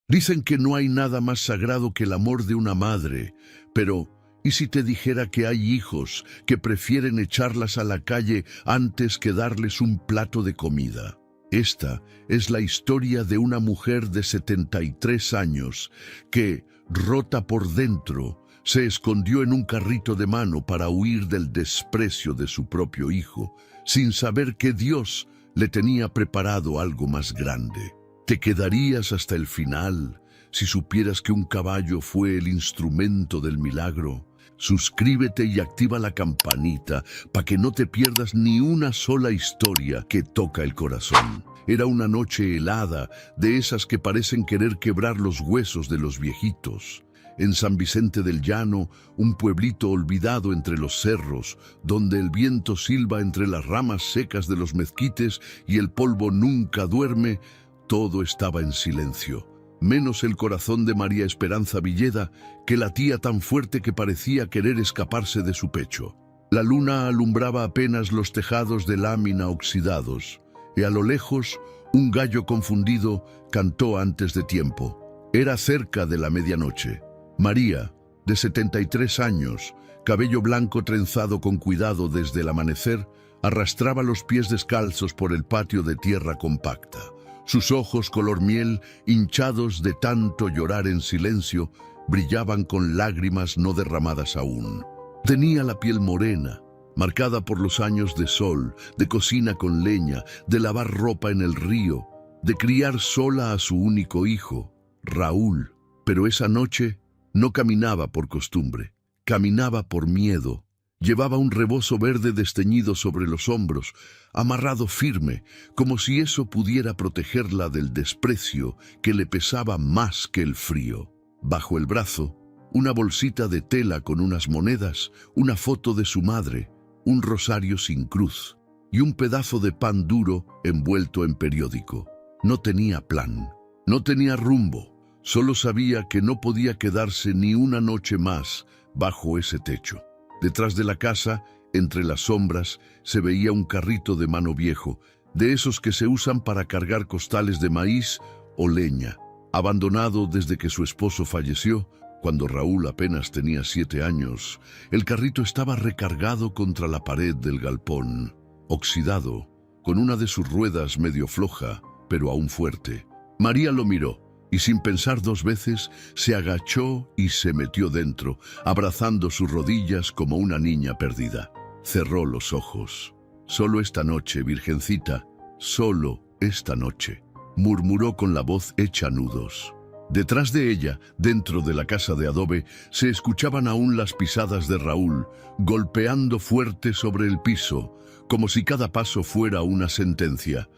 Dicen que no hay nada más sagrado que el amor de una madre, pero ¿y si te dijera que hay hijos que prefieren echarlas a la calle antes que darles un plato de comida? Esta es la historia de una mujer de 73 años que, rota por dentro, se escondió en un carrito de mano para huir del desprecio de su propio hijo, sin saber que Dios le tenía preparado algo más grande. ¿Te quedarías hasta el final si supieras que un caballo fue el instrumento del milagro? Suscríbete y activa la campanita para que no te pierdas ni una sola historia que toca el corazón. Era una noche helada, de esas que parecen querer quebrar los huesos de los viejitos. En San Vicente del Llano, un pueblito olvidado entre los cerros, donde el viento silba entre las ramas secas de los mezquites y el polvo nunca duerme, todo estaba en silencio, menos el corazón de María Esperanza Villeda, que latía tan fuerte que parecía querer escaparse de su pecho. La luna alumbraba apenas los tejados de lámina oxidados, y a lo lejos un gallo confundido cantó antes de tiempo. Era cerca de la medianoche. María, de 73 años, cabello blanco trenzado con cuidado desde el amanecer, arrastraba los pies descalzos por el patio de tierra compacta. Sus ojos color miel, hinchados de tanto llorar en silencio, brillaban con lágrimas no derramadas aún. Tenía la piel morena, marcada por los años de sol, de cocina con leña, de lavar ropa en el río, de criar sola a su único hijo, Raúl. Pero esa noche no caminaba por costumbre, caminaba por miedo. Llevaba un rebozo verde desteñido sobre los hombros, amarrado firme, como si eso pudiera protegerla del desprecio que le pesaba más que el frío. Bajo el brazo, una bolsita de tela con unas monedas, una foto de su madre, un rosario sin cruz y un pedazo de pan duro envuelto en periódico. No tenía plan, no tenía rumbo, solo sabía que no podía quedarse ni una noche más bajo ese techo. Detrás de la casa, entre las sombras, se veía un carrito de mano viejo, de esos que se usan para cargar costales de maíz o leña. Abandonado desde que su esposo falleció, cuando Raúl apenas tenía 7 años, el carrito estaba recargado contra la pared del galpón, oxidado, con una de sus ruedas medio floja, pero aún fuerte. María lo miró y sin pensar 2 veces se agachó y se metió dentro, abrazando sus rodillas como una niña perdida. Cerró los ojos. «Solo esta noche, Virgencita, solo esta noche», murmuró con la voz hecha nudos. Detrás de ella, dentro de la casa de adobe, se escuchaban aún las pisadas de Raúl, golpeando fuerte sobre el piso, como si cada paso fuera una sentencia.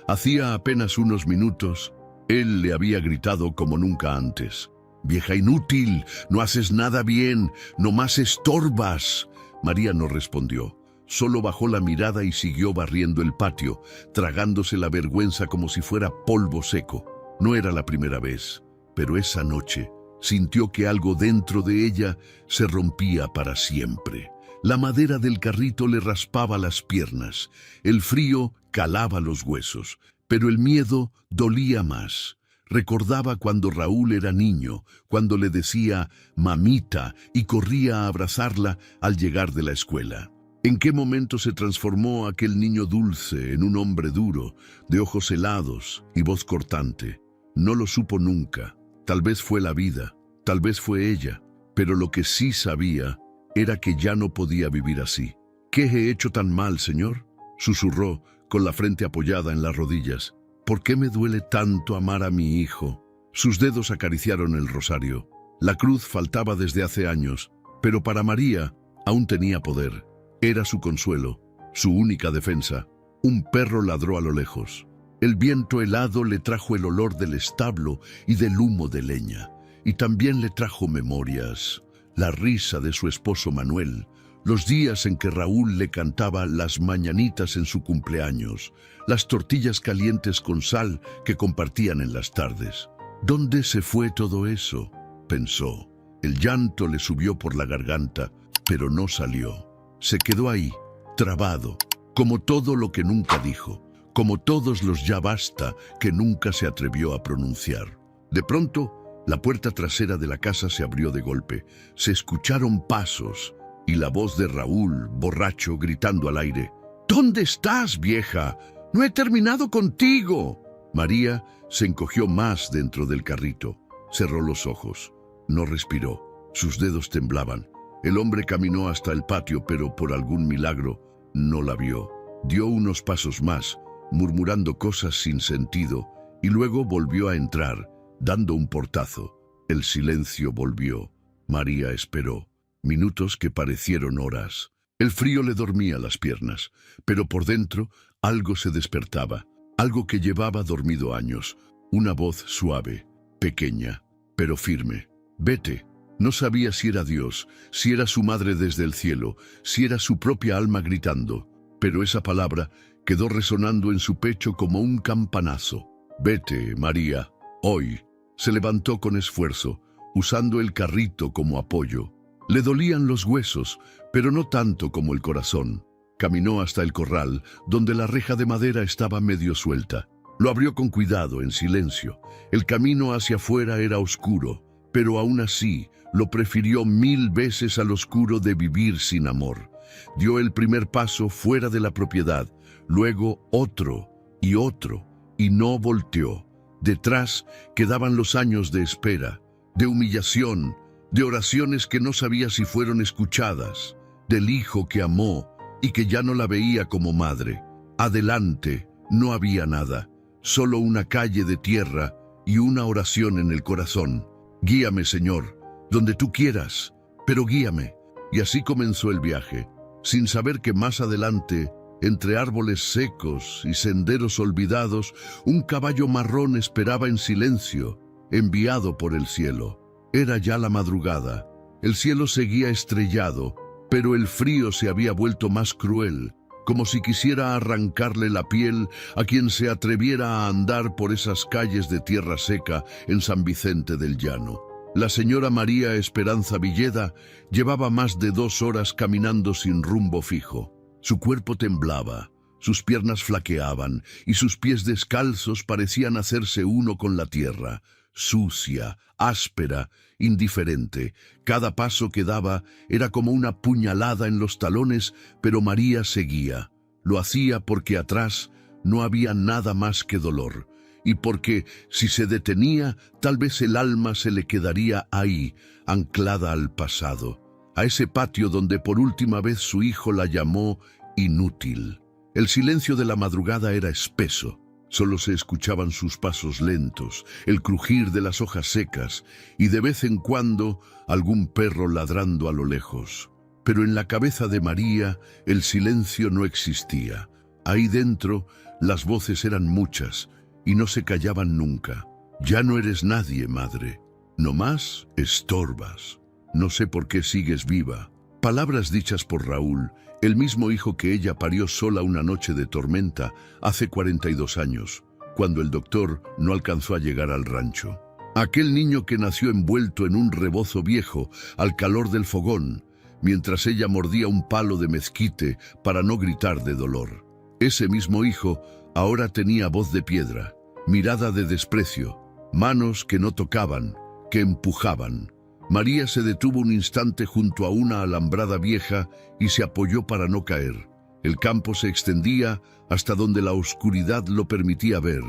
Hacía apenas unos minutos, él le había gritado como nunca antes. «Vieja inútil, no haces nada bien, nomás estorbas». María no respondió. Solo bajó la mirada y siguió barriendo el patio, tragándose la vergüenza como si fuera polvo seco. No era la primera vez, pero esa noche sintió que algo dentro de ella se rompía para siempre. La madera del carrito le raspaba las piernas, el frío calaba los huesos, pero el miedo dolía más. Recordaba cuando Raúl era niño, cuando le decía «mamita» y corría a abrazarla al llegar de la escuela. ¿En qué momento se transformó aquel niño dulce en un hombre duro, de ojos helados y voz cortante? No lo supo nunca. Tal vez fue la vida, tal vez fue ella, pero lo que sí sabía era que ya no podía vivir así. «¿Qué he hecho tan mal, Señor?», susurró, con la frente apoyada en las rodillas. «¿Por qué me duele tanto amar a mi hijo?». Sus dedos acariciaron el rosario. La cruz faltaba desde hace años, pero para María aún tenía poder. Era su consuelo, su única defensa. Un perro ladró a lo lejos. El viento helado le trajo el olor del establo y del humo de leña, y también le trajo memorias, la risa de su esposo Manuel, los días en que Raúl le cantaba las mañanitas en su cumpleaños, las tortillas calientes con sal que compartían en las tardes. ¿Dónde se fue todo eso?, pensó. El llanto le subió por la garganta, pero no salió. Se quedó ahí, trabado, como todo lo que nunca dijo, como todos los ya basta que nunca se atrevió a pronunciar. De pronto, la puerta trasera de la casa se abrió de golpe. Se escucharon pasos y la voz de Raúl, borracho, gritando al aire. «¿Dónde estás, vieja? ¡No he terminado contigo!». María se encogió más dentro del carrito. Cerró los ojos. No respiró. Sus dedos temblaban. El hombre caminó hasta el patio, pero por algún milagro no la vio. Dio unos pasos más, murmurando cosas sin sentido, y luego volvió a entrar, dando un portazo. El silencio volvió. María esperó. Minutos que parecieron horas. El frío le dormía las piernas, pero por dentro algo se despertaba, algo que llevaba dormido años. Una voz suave, pequeña, pero firme. «Vete». No sabía si era Dios, si era su madre desde el cielo, si era su propia alma gritando, pero esa palabra quedó resonando en su pecho como un campanazo. «Vete, María, hoy». Se levantó con esfuerzo, usando el carrito como apoyo. Le dolían los huesos, pero no tanto como el corazón. Caminó hasta el corral, donde la reja de madera estaba medio suelta. Lo abrió con cuidado, en silencio. El camino hacia afuera era oscuro, pero aún así lo prefirió 1000 veces al oscuro de vivir sin amor. Dio el primer paso fuera de la propiedad, luego otro, y no volteó. Detrás quedaban los años de espera, de humillación, de oraciones que no sabía si fueron escuchadas, del hijo que amó y que ya no la veía como madre. Adelante no había nada, solo una calle de tierra y una oración en el corazón. «Guíame, Señor, donde tú quieras, pero guíame». Y así comenzó el viaje, sin saber que más adelante, entre árboles secos y senderos olvidados, un caballo marrón esperaba en silencio, enviado por el cielo. Era ya la madrugada. El cielo seguía estrellado, pero el frío se había vuelto más cruel, como si quisiera arrancarle la piel a quien se atreviera a andar por esas calles de tierra seca en San Vicente del Llano. La señora María Esperanza Villeda llevaba más de 2 horas caminando sin rumbo fijo. Su cuerpo temblaba, sus piernas flaqueaban y sus pies descalzos parecían hacerse uno con la tierra, sucia, áspera, indiferente. Cada paso que daba era como una puñalada en los talones, pero María seguía. Lo hacía porque atrás no había nada más que dolor, y porque si se detenía, tal vez el alma se le quedaría ahí, anclada al pasado, a ese patio donde por última vez su hijo la llamó inútil. El silencio de la madrugada era espeso. Solo se escuchaban sus pasos lentos, el crujir de las hojas secas y de vez en cuando algún perro ladrando a lo lejos. Pero en la cabeza de María el silencio no existía. Ahí dentro las voces eran muchas y no se callaban nunca. «Ya no eres nadie, madre. No más estorbas. No sé por qué sigues viva». Palabras dichas por Raúl, el mismo hijo que ella parió sola una noche de tormenta hace 42 años, cuando el doctor no alcanzó a llegar al rancho. Aquel niño que nació envuelto en un rebozo viejo al calor del fogón, mientras ella mordía un palo de mezquite para no gritar de dolor. Ese mismo hijo ahora tenía voz de piedra, mirada de desprecio, manos que no tocaban, que empujaban. María se detuvo un instante junto a una alambrada vieja y se apoyó para no caer. El campo se extendía hasta donde la oscuridad lo permitía ver,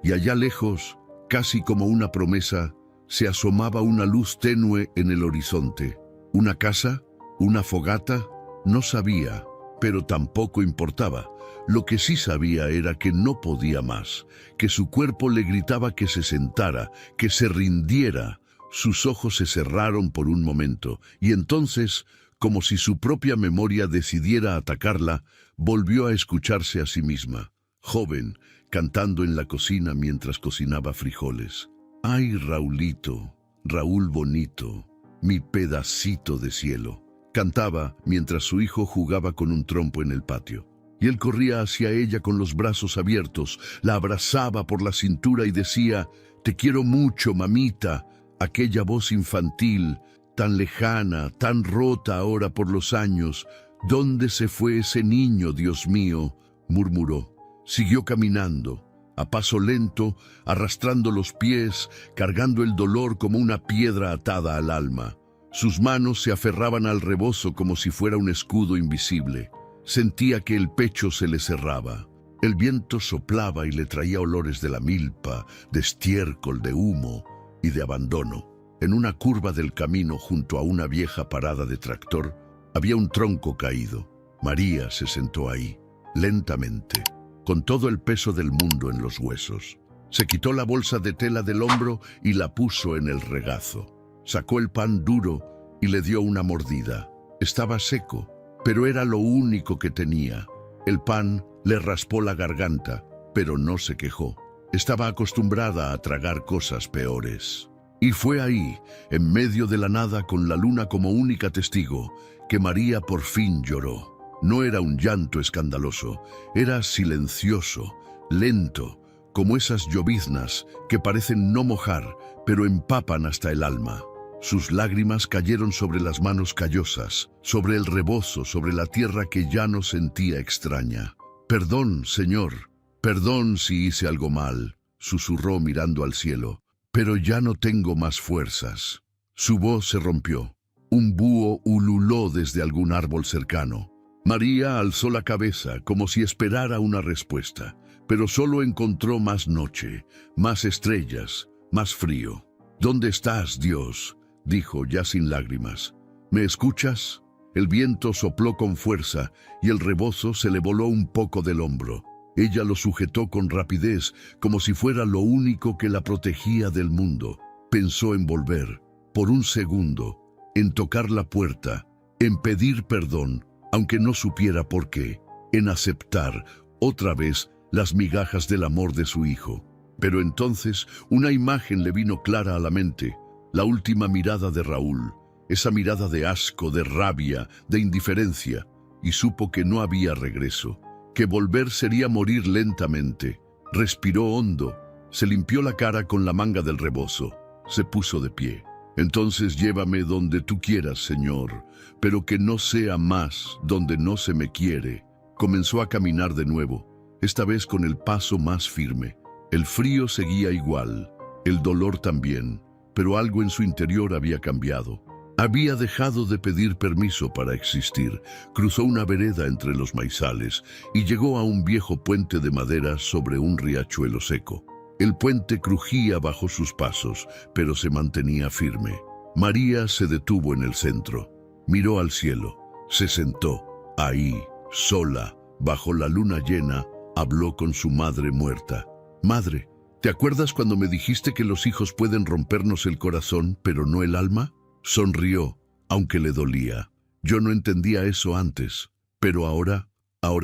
y allá lejos, casi como una promesa, se asomaba una luz tenue en el horizonte. ¿Una casa? ¿Una fogata? No sabía, pero tampoco importaba. Lo que sí sabía era que no podía más, que su cuerpo le gritaba que se sentara, que se rindiera. Sus ojos se cerraron por un momento, y entonces, como si su propia memoria decidiera atacarla, volvió a escucharse a sí misma, joven, cantando en la cocina mientras cocinaba frijoles. «Ay, Raulito, Raúl bonito, mi pedacito de cielo», cantaba mientras su hijo jugaba con un trompo en el patio. Y él corría hacia ella con los brazos abiertos, la abrazaba por la cintura y decía: «Te quiero mucho, mamita». Aquella voz infantil, tan lejana, tan rota ahora por los años. «¿Dónde se fue ese niño, Dios mío?», murmuró. Siguió caminando. a paso lento, arrastrando los pies, cargando el dolor como una piedra atada al alma. Sus manos se aferraban al rebozo como si fuera un escudo invisible. Sentía que el pecho se le cerraba. El viento soplaba y le traía olores de la milpa, de estiércol, de humo y de abandono. En una curva del camino, junto a una vieja parada de tractor, había un tronco caído. María se sentó ahí, lentamente, con todo el peso del mundo en los huesos. Se quitó la bolsa de tela del hombro y la puso en el regazo. Sacó el pan duro y le dio una mordida. Estaba seco, pero era lo único que tenía. El pan le raspó la garganta, pero no se quejó. Estaba acostumbrada a tragar cosas peores. Y fue ahí, en medio de la nada, con la luna como única testigo, que María por fin lloró. No era un llanto escandaloso, era silencioso, lento, como esas lloviznas que parecen no mojar, pero empapan hasta el alma. Sus lágrimas cayeron sobre las manos callosas, sobre el rebozo, sobre la tierra que ya no sentía extraña. «Perdón, Señor, perdón si hice algo mal», susurró mirando al cielo, «pero ya no tengo más fuerzas». Su voz se rompió. Un búho ululó desde algún árbol cercano. María alzó la cabeza como si esperara una respuesta, pero solo encontró más noche, más estrellas, más frío. «¿Dónde estás, Dios?», dijo ya sin lágrimas. «¿Me escuchas?». El viento sopló con fuerza y el rebozo se le voló un poco del hombro. Ella lo sujetó con rapidez, como si fuera lo único que la protegía del mundo. Pensó en volver, por un segundo, en tocar la puerta, en pedir perdón, aunque no supiera por qué, en aceptar, otra vez, las migajas del amor de su hijo. Pero entonces una imagen le vino clara a la mente, la última mirada de Raúl, esa mirada de asco, de rabia, de indiferencia, y supo que no había regreso, que volver sería morir lentamente. Respiró hondo, se limpió la cara con la manga del rebozo, se puso de pie. «Entonces llévame donde tú quieras, Señor, pero que no sea más donde no se me quiere». Comenzó a caminar de nuevo, esta vez con el paso más firme. El frío seguía igual, el dolor también, pero algo en su interior había cambiado. Había dejado de pedir permiso para existir, cruzó una vereda entre los maizales y llegó a un viejo puente de madera sobre un riachuelo seco. El puente crujía bajo sus pasos, pero se mantenía firme. María se detuvo en el centro, miró al cielo, se sentó, ahí, sola, bajo la luna llena, habló con su madre muerta. «Madre, ¿te acuerdas cuando me dijiste que los hijos pueden rompernos el corazón, pero no el alma?». Sonrió, aunque le dolía. «Yo no entendía eso antes, pero ahora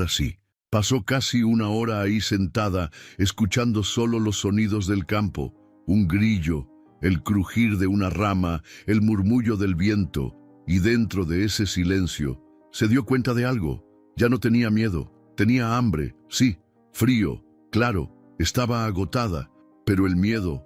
sí». Pasó casi una hora ahí sentada, escuchando solo los sonidos del campo, un grillo, el crujir de una rama, el murmullo del viento, y dentro de ese silencio se dio cuenta de algo. Ya no tenía miedo, tenía hambre, sí, frío, claro, estaba agotada, pero el miedo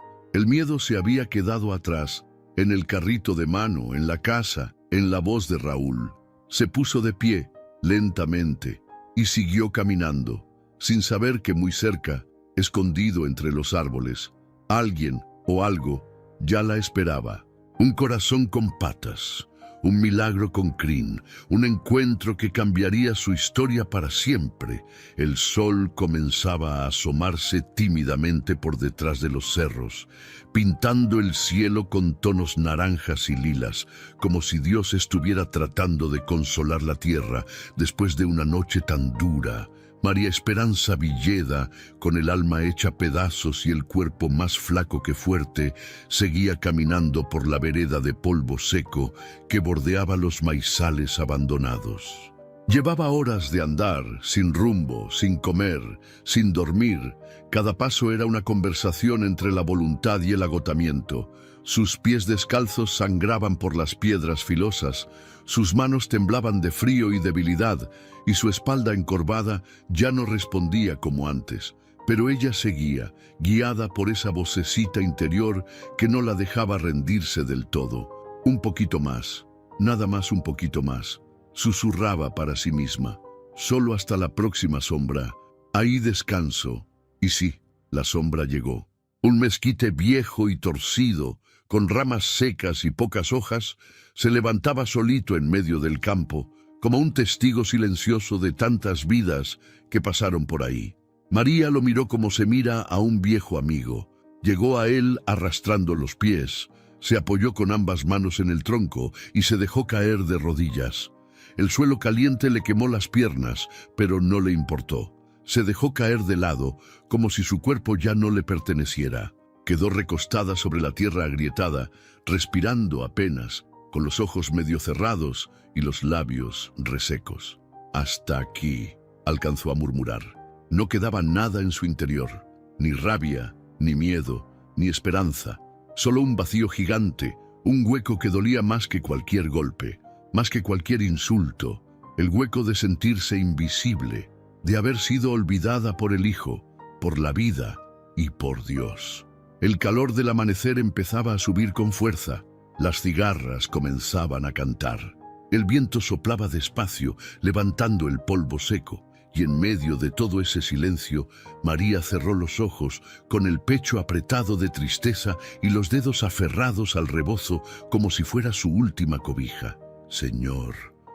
se había quedado atrás, en el carrito de mano, en la casa, en la voz de Raúl. Se puso de pie, lentamente, y siguió caminando, sin saber que muy cerca, escondido entre los árboles, alguien o algo ya la esperaba. Un corazón con patas, un milagro con crin, un encuentro que cambiaría su historia para siempre. El sol comenzaba a asomarse tímidamente por detrás de los cerros, pintando el cielo con tonos naranjas y lilas, como si Dios estuviera tratando de consolar la tierra después de una noche tan dura. María Esperanza Villeda, con el alma hecha pedazos y el cuerpo más flaco que fuerte, seguía caminando por la vereda de polvo seco que bordeaba los maizales abandonados. Llevaba horas de andar, sin rumbo, sin comer, sin dormir. Cada paso era una conversación entre la voluntad y el agotamiento. Sus pies descalzos sangraban por las piedras filosas, sus manos temblaban de frío y debilidad, y su espalda encorvada ya no respondía como antes. Pero ella seguía, guiada por esa vocecita interior que no la dejaba rendirse del todo. Un poquito más, nada más un poquito más, susurraba para sí misma. Solo hasta la próxima sombra, ahí descanso. Y sí, La sombra llegó. Un mezquite viejo y torcido, con ramas secas y pocas hojas, se levantaba solito en medio del campo, como un testigo silencioso de tantas vidas que pasaron por ahí. María lo miró como se mira a un viejo amigo. Llegó a él arrastrando los pies, se apoyó con ambas manos en el tronco y se dejó caer de rodillas. El suelo caliente le quemó las piernas, pero no le importó. Se dejó caer de lado, como si su cuerpo ya no le perteneciera. Quedó recostada sobre la tierra agrietada, respirando apenas, con los ojos medio cerrados y los labios resecos. «Hasta aquí», alcanzó a murmurar. No quedaba nada en su interior, ni rabia, ni miedo, ni esperanza. Solo un vacío gigante, un hueco que dolía más que cualquier golpe, más que cualquier insulto, el hueco de sentirse invisible, de haber sido olvidada por el Hijo, por la vida y por Dios. El calor del amanecer empezaba a subir con fuerza, las cigarras comenzaban a cantar. El viento soplaba despacio, levantando el polvo seco, y en medio de todo ese silencio, María cerró los ojos, con el pecho apretado de tristeza y los dedos aferrados al rebozo como si fuera su última cobija. «Señor»,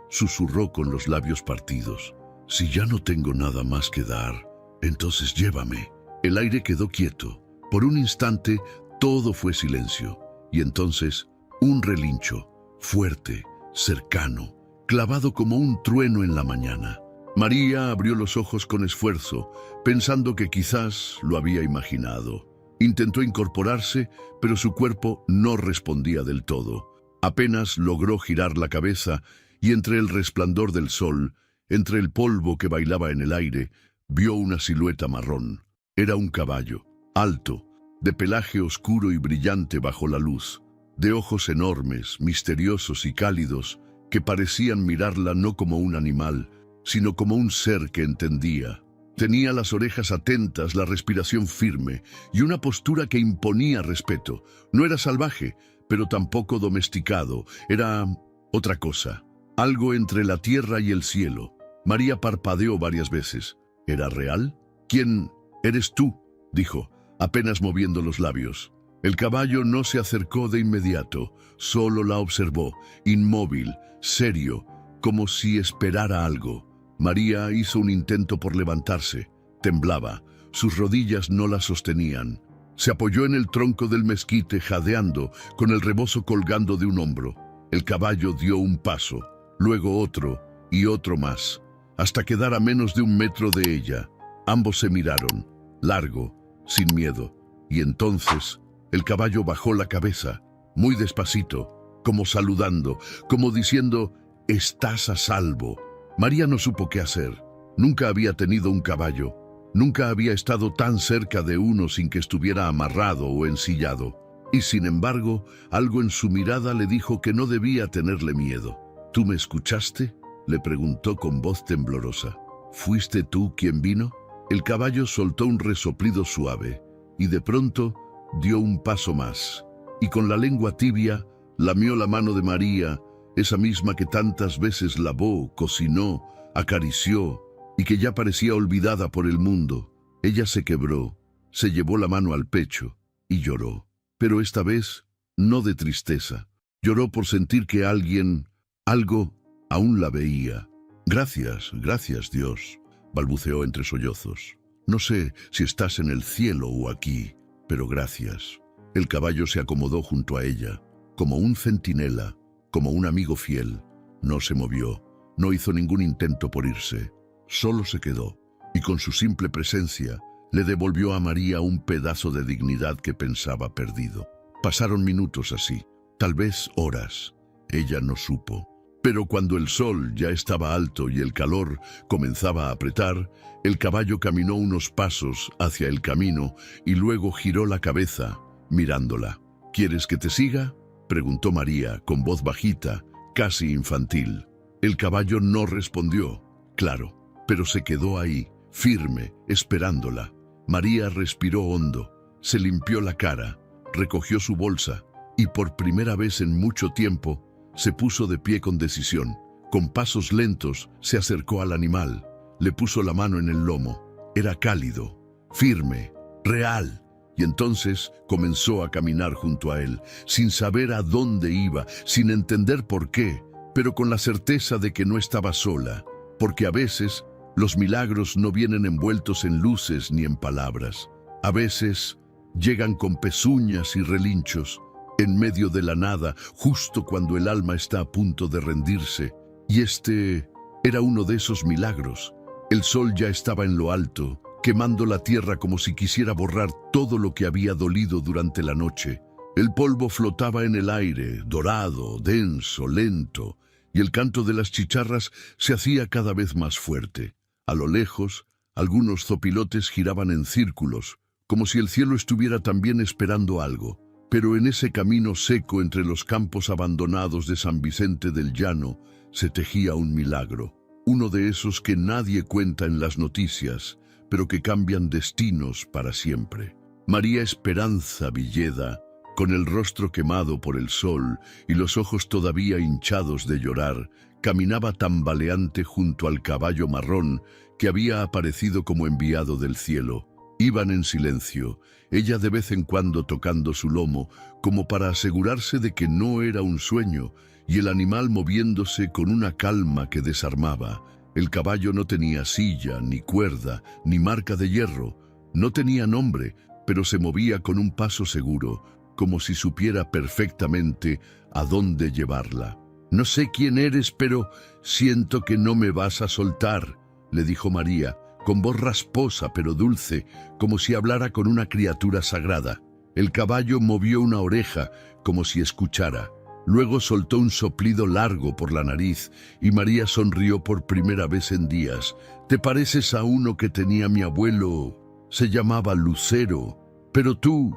susurró con los labios partidos, «si ya no tengo nada más que dar, entonces llévame». El aire quedó quieto. Por un instante, todo fue silencio. Y entonces, un relincho, fuerte, cercano, clavado como un trueno en la mañana. María abrió los ojos con esfuerzo, pensando que quizás lo había imaginado. Intentó incorporarse, pero su cuerpo no respondía del todo. Apenas logró girar la cabeza y entre el resplandor del sol, entre el polvo que bailaba en el aire, vio una silueta marrón. Era un caballo, alto, de pelaje oscuro y brillante bajo la luz, de ojos enormes, misteriosos y cálidos, que parecían mirarla no como un animal, sino como un ser que entendía. Tenía las orejas atentas, la respiración firme y una postura que imponía respeto. No era salvaje, pero tampoco domesticado. Era otra cosa, algo entre la tierra y el cielo. María parpadeó varias veces. ¿Era real? «¿Quién eres tú?», dijo, apenas moviendo los labios. El caballo no se acercó de inmediato, solo la observó, inmóvil, serio, como si esperara algo. María hizo un intento por levantarse. Temblaba, sus rodillas no la sostenían. Se apoyó en el tronco del mezquite, jadeando, con el rebozo colgando de un hombro. El caballo dio un paso, luego otro y otro más, hasta quedar a menos de 1 metro de ella. Ambos se miraron, largo, sin miedo, y entonces el caballo bajó la cabeza, muy despacito, como saludando, como diciendo: «Estás a salvo». María no supo qué hacer. Nunca había tenido un caballo. Nunca había estado tan cerca de uno sin que estuviera amarrado o ensillado. Y sin embargo, algo en su mirada le dijo que no debía tenerle miedo. «¿Tú me escuchaste?», le preguntó con voz temblorosa. «¿Fuiste tú quien vino?». El caballo soltó un resoplido suave y de pronto dio un paso más. Y con la lengua tibia lamió la mano de María, esa misma que tantas veces lavó, cocinó, acarició y que ya parecía olvidada por el mundo. Ella se quebró, se llevó la mano al pecho y lloró. Pero esta vez no de tristeza. Lloró por sentir que alguien, algo, aún la veía. «Gracias, gracias, Dios», balbuceó entre sollozos. «No sé si estás en el cielo o aquí, pero gracias». El caballo se acomodó junto a ella, como un centinela, como un amigo fiel. No se movió, no hizo ningún intento por irse. Solo se quedó, y con su simple presencia le devolvió a María un pedazo de dignidad que pensaba perdido. Pasaron minutos así, tal vez horas. Ella no supo. Pero cuando el sol ya estaba alto y el calor comenzaba a apretar, el caballo caminó unos pasos hacia el camino y luego giró la cabeza, mirándola. «¿Quieres que te siga?», preguntó María con voz bajita, casi infantil. El caballo no respondió, claro, pero se quedó ahí, firme, esperándola. María respiró hondo, se limpió la cara, recogió su bolsa y por primera vez en mucho tiempo se puso de pie con decisión. Con pasos lentos se acercó al animal, le puso la mano en el lomo. Era cálido, firme, real. Y entonces comenzó a caminar junto a él, sin saber a dónde iba, sin entender por qué, pero con la certeza de que no estaba sola, porque a veces los milagros no vienen envueltos en luces ni en palabras. A veces llegan con pezuñas y relinchos, en medio de la nada, justo cuando el alma está a punto de rendirse. Y este era uno de esos milagros. El sol ya estaba en lo alto, quemando la tierra como si quisiera borrar todo lo que había dolido durante la noche. El polvo flotaba en el aire, dorado, denso, lento, y el canto de las chicharras se hacía cada vez más fuerte. A lo lejos, algunos zopilotes giraban en círculos, como si el cielo estuviera también esperando algo. Pero en ese camino seco entre los campos abandonados de San Vicente del Llano se tejía un milagro, uno de esos que nadie cuenta en las noticias, pero que cambian destinos para siempre. María Esperanza Villeda, con el rostro quemado por el sol y los ojos todavía hinchados de llorar, caminaba tambaleante junto al caballo marrón que había aparecido como enviado del cielo. Iban en silencio, ella de vez en cuando tocando su lomo, como para asegurarse de que no era un sueño, y el animal moviéndose con una calma que desarmaba. El caballo no tenía silla, ni cuerda, ni marca de hierro, no tenía nombre, pero se movía con un paso seguro, como si supiera perfectamente a dónde llevarla. «No sé quién eres, pero siento que no me vas a soltar», le dijo María, con voz rasposa pero dulce, como si hablara con una criatura sagrada. El caballo movió una oreja, como si escuchara. Luego soltó un soplido largo por la nariz, y María sonrió por primera vez en días. «Te pareces a uno que tenía mi abuelo. Se llamaba Lucero. Pero tú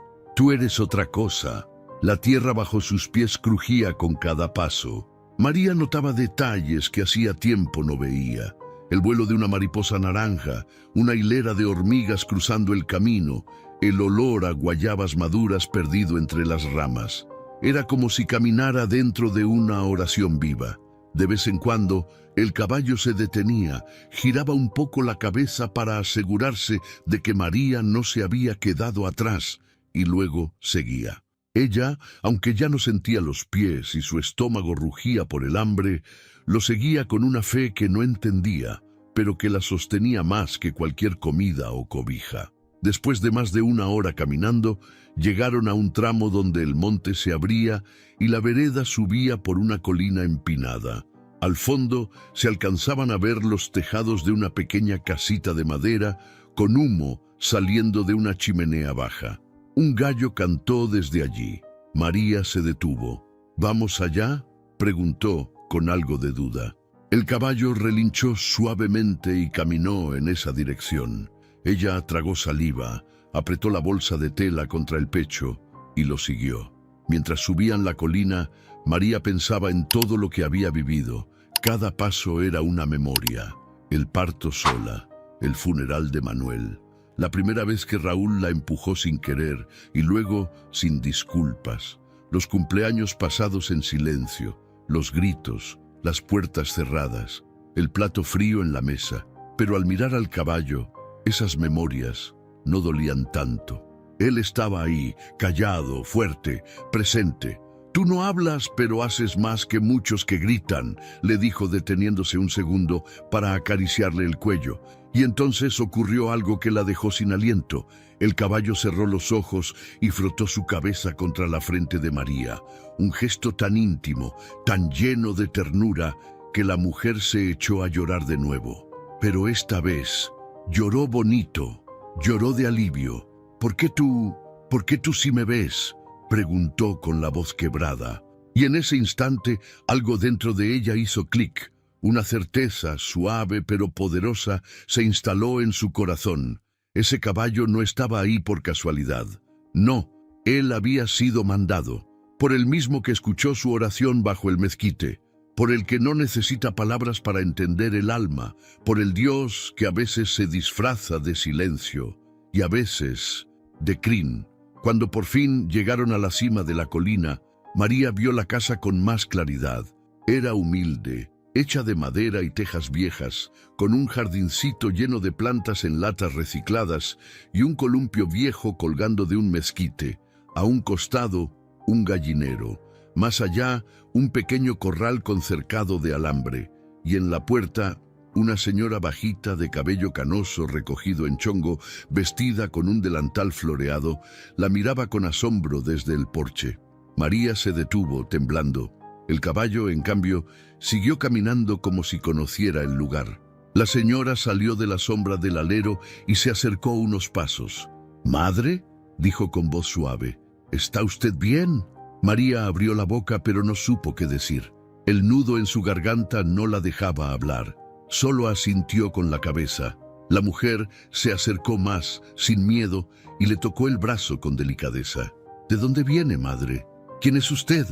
eres otra cosa». La tierra bajo sus pies crujía con cada paso. María notaba detalles que hacía tiempo no veía. El vuelo de una mariposa naranja, una hilera de hormigas cruzando el camino, el olor a guayabas maduras perdido entre las ramas. Era como si caminara dentro de una oración viva. De vez en cuando, el caballo se detenía, giraba un poco la cabeza para asegurarse de que María no se había quedado atrás, y luego seguía. Ella, aunque ya no sentía los pies y su estómago rugía por el hambre, lo seguía con una fe que no entendía, pero que la sostenía más que cualquier comida o cobija. Después de más de una hora caminando, llegaron a un tramo donde el monte se abría y la vereda subía por una colina empinada. Al fondo se alcanzaban a ver los tejados de una pequeña casita de madera con humo saliendo de una chimenea baja. Un gallo cantó desde allí. María se detuvo. «¿Vamos allá?», preguntó con algo de duda. El caballo relinchó suavemente y caminó en esa dirección. Ella tragó saliva, apretó la bolsa de tela contra el pecho y lo siguió. Mientras subían la colina, María pensaba en todo lo que había vivido. Cada paso era una memoria. El parto sola, el funeral de Manuel, la primera vez que Raúl la empujó sin querer y luego sin disculpas, los cumpleaños pasados en silencio, los gritos, las puertas cerradas, el plato frío en la mesa. Pero al mirar al caballo, esas memorias no dolían tanto. Él estaba ahí, callado, fuerte, presente. «Tú no hablas, pero haces más que muchos que gritan», le dijo deteniéndose un segundo para acariciarle el cuello. Y entonces ocurrió algo que la dejó sin aliento. El caballo cerró los ojos y frotó su cabeza contra la frente de María. Un gesto tan íntimo, tan lleno de ternura, que la mujer se echó a llorar de nuevo. Pero esta vez lloró bonito, lloró de alivio. ¿Por qué tú sí me ves?», preguntó con la voz quebrada. Y en ese instante algo dentro de ella hizo clic. Una certeza, suave pero poderosa, se instaló en su corazón. Ese caballo no estaba ahí por casualidad. No, él había sido mandado, por el mismo que escuchó su oración bajo el mezquite, por el que no necesita palabras para entender el alma, por el Dios que a veces se disfraza de silencio y a veces de crin. Cuando por fin llegaron a la cima de la colina, María vio la casa con más claridad. Era humilde, hecha de madera y tejas viejas, con un jardincito lleno de plantas en latas recicladas y un columpio viejo colgando de un mezquite. A un costado, un gallinero. Más allá, un pequeño corral con cercado de alambre. Y en la puerta, una señora bajita de cabello canoso recogido en chongo, vestida con un delantal floreado, la miraba con asombro desde el porche. María se detuvo, temblando. El caballo, en cambio, siguió caminando como si conociera el lugar. La señora salió de la sombra del alero y se acercó unos pasos. «¿Madre?», dijo con voz suave. «¿Está usted bien?». María abrió la boca, pero no supo qué decir. El nudo en su garganta no la dejaba hablar. Solo asintió con la cabeza. La mujer se acercó más, sin miedo, y le tocó el brazo con delicadeza. «¿De dónde viene, madre? ¿Quién es usted?».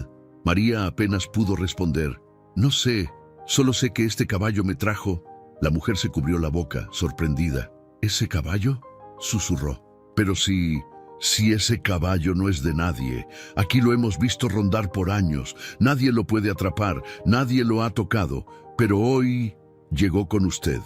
María apenas pudo responder. «No sé, solo sé que este caballo me trajo». La mujer se cubrió la boca, sorprendida. «¿Ese caballo?», susurró. «Pero si ese caballo no es de nadie. Aquí lo hemos visto rondar por años. Nadie lo puede atrapar, nadie lo ha tocado. Pero hoy llegó con usted».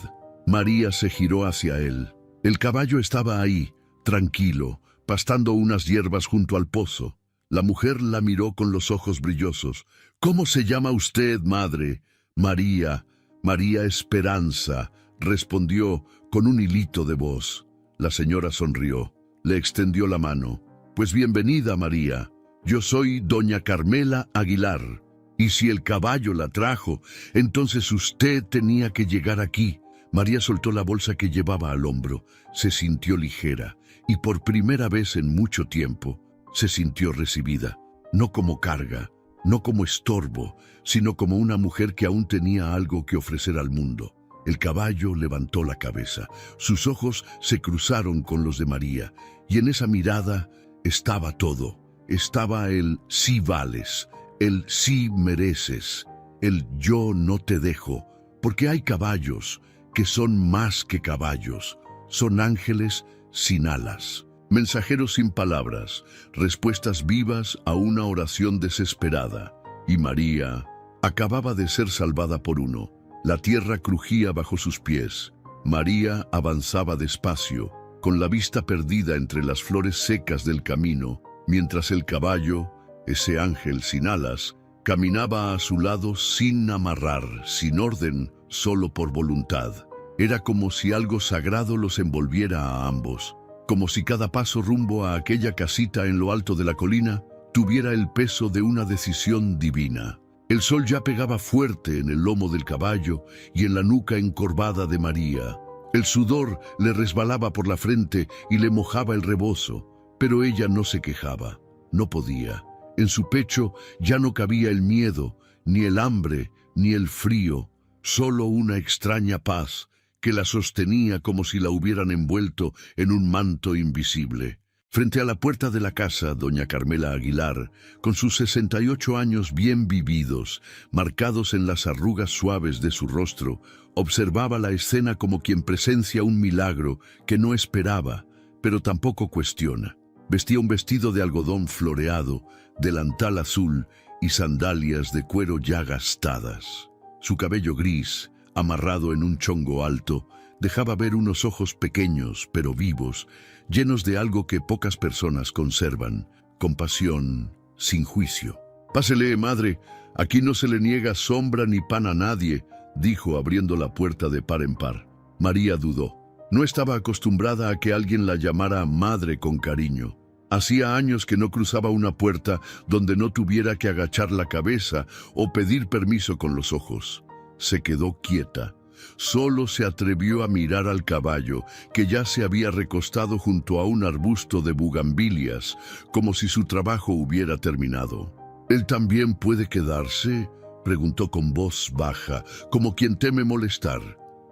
María se giró hacia él. El caballo estaba ahí, tranquilo, pastando unas hierbas junto al pozo. La mujer la miró con los ojos brillosos. «¿Cómo se llama usted, madre?». «María, María Esperanza», respondió con un hilito de voz. La señora sonrió. Le extendió la mano. «Pues bienvenida, María. Yo soy doña Carmela Aguilar. Y si el caballo la trajo, entonces usted tenía que llegar aquí». María soltó la bolsa que llevaba al hombro. Se sintió ligera y por primera vez en mucho tiempo se sintió recibida. No como carga, no como estorbo, sino como una mujer que aún tenía algo que ofrecer al mundo. El caballo levantó la cabeza. Sus ojos se cruzaron con los de María. Y en esa mirada estaba todo. Estaba el «sí vales», el «sí mereces», el «yo no te dejo», porque hay caballos que son más que caballos. Son ángeles sin alas, mensajeros sin palabras, respuestas vivas a una oración desesperada. Y María acababa de ser salvada por uno. La tierra crujía bajo sus pies. María avanzaba despacio, con la vista perdida entre las flores secas del camino, mientras el caballo, ese ángel sin alas, caminaba a su lado sin amarrar, sin orden, solo por voluntad. Era como si algo sagrado los envolviera a ambos, como si cada paso rumbo a aquella casita en lo alto de la colina tuviera el peso de una decisión divina. El sol ya pegaba fuerte en el lomo del caballo y en la nuca encorvada de María. El sudor le resbalaba por la frente y le mojaba el rebozo, pero ella no se quejaba, no podía. En su pecho ya no cabía el miedo, ni el hambre, ni el frío, solo una extraña paz que la sostenía como si la hubieran envuelto en un manto invisible. Frente a la puerta de la casa, doña Carmela Aguilar, con sus 68 años bien vividos, marcados en las arrugas suaves de su rostro, observaba la escena como quien presencia un milagro que no esperaba, pero tampoco cuestiona. Vestía un vestido de algodón floreado, delantal azul y sandalias de cuero ya gastadas. Su cabello gris, amarrado en un chongo alto, dejaba ver unos ojos pequeños pero vivos, llenos de algo que pocas personas conservan: compasión, sin juicio. «Pásele, madre, aquí no se le niega sombra ni pan a nadie», dijo abriendo la puerta de par en par. María dudó. No estaba acostumbrada a que alguien la llamara madre con cariño. Hacía años que no cruzaba una puerta donde no tuviera que agachar la cabeza o pedir permiso con los ojos. Se quedó quieta. Solo se atrevió a mirar al caballo, que ya se había recostado junto a un arbusto de bugambilias, como si su trabajo hubiera terminado. «¿Él también puede quedarse?», preguntó con voz baja, como quien teme molestar.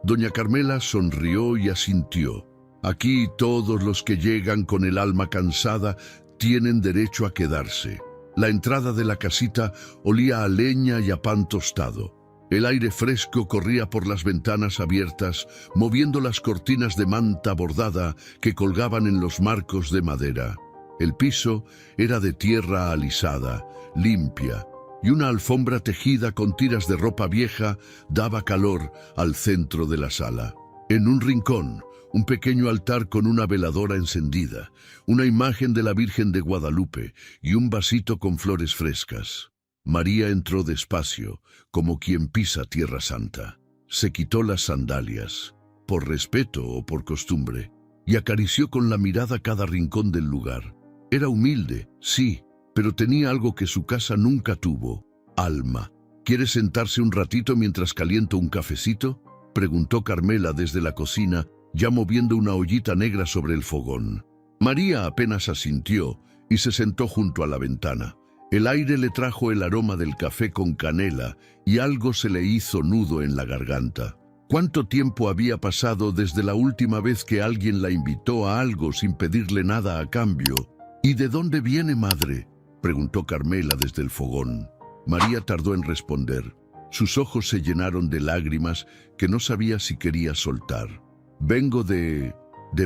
Doña Carmela sonrió y asintió. «Aquí todos los que llegan con el alma cansada tienen derecho a quedarse». La entrada de la casita olía a leña y a pan tostado. El aire fresco corría por las ventanas abiertas, moviendo las cortinas de manta bordada que colgaban en los marcos de madera. El piso era de tierra alisada, limpia, y una alfombra tejida con tiras de ropa vieja daba calor al centro de la sala. En un rincón, un pequeño altar con una veladora encendida, una imagen de la Virgen de Guadalupe y un vasito con flores frescas. María entró despacio, como quien pisa tierra santa. Se quitó las sandalias, por respeto o por costumbre, y acarició con la mirada cada rincón del lugar. Era humilde, sí, pero tenía algo que su casa nunca tuvo: alma. ¿Quiere sentarse un ratito mientras caliento un cafecito?, preguntó Carmela desde la cocina, ya moviendo una ollita negra sobre el fogón. María apenas asintió y se sentó junto a la ventana. El aire le trajo el aroma del café con canela y algo se le hizo nudo en la garganta. ¿Cuánto tiempo había pasado desde la última vez que alguien la invitó a algo sin pedirle nada a cambio? ¿Y de dónde viene, madre?, preguntó Carmela desde el fogón. María tardó en responder. Sus ojos se llenaron de lágrimas que no sabía si quería soltar. Vengo de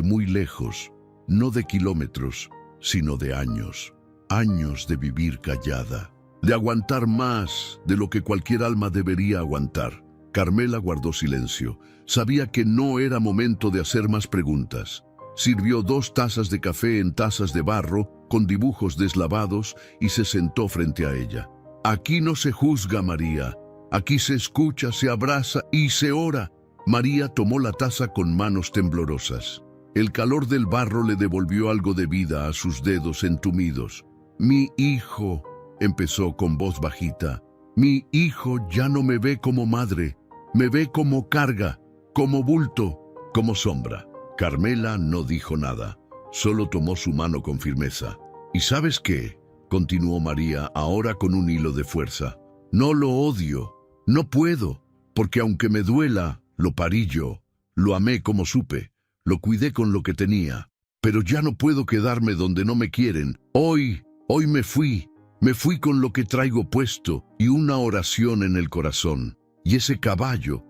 muy lejos, no de kilómetros, sino de años. Años de vivir callada, de aguantar más de lo que cualquier alma debería aguantar. Carmela guardó silencio. Sabía que no era momento de hacer más preguntas. Sirvió 2 tazas de café en tazas de barro, con dibujos deslavados, y se sentó frente a ella. Aquí no se juzga, María. Aquí se escucha, se abraza y se ora. María tomó la taza con manos temblorosas. El calor del barro le devolvió algo de vida a sus dedos entumidos. Mi hijo, empezó con voz bajita, mi hijo ya no me ve como madre, me ve como carga, como bulto, como sombra. Carmela no dijo nada, solo tomó su mano con firmeza. ¿Y sabes qué?, continuó María, ahora con un hilo de fuerza. No lo odio, no puedo, porque aunque me duela, lo parí yo, lo amé como supe, lo cuidé con lo que tenía, pero ya no puedo quedarme donde no me quieren. Hoy me fui con lo que traigo puesto y una oración en el corazón. Y ese caballo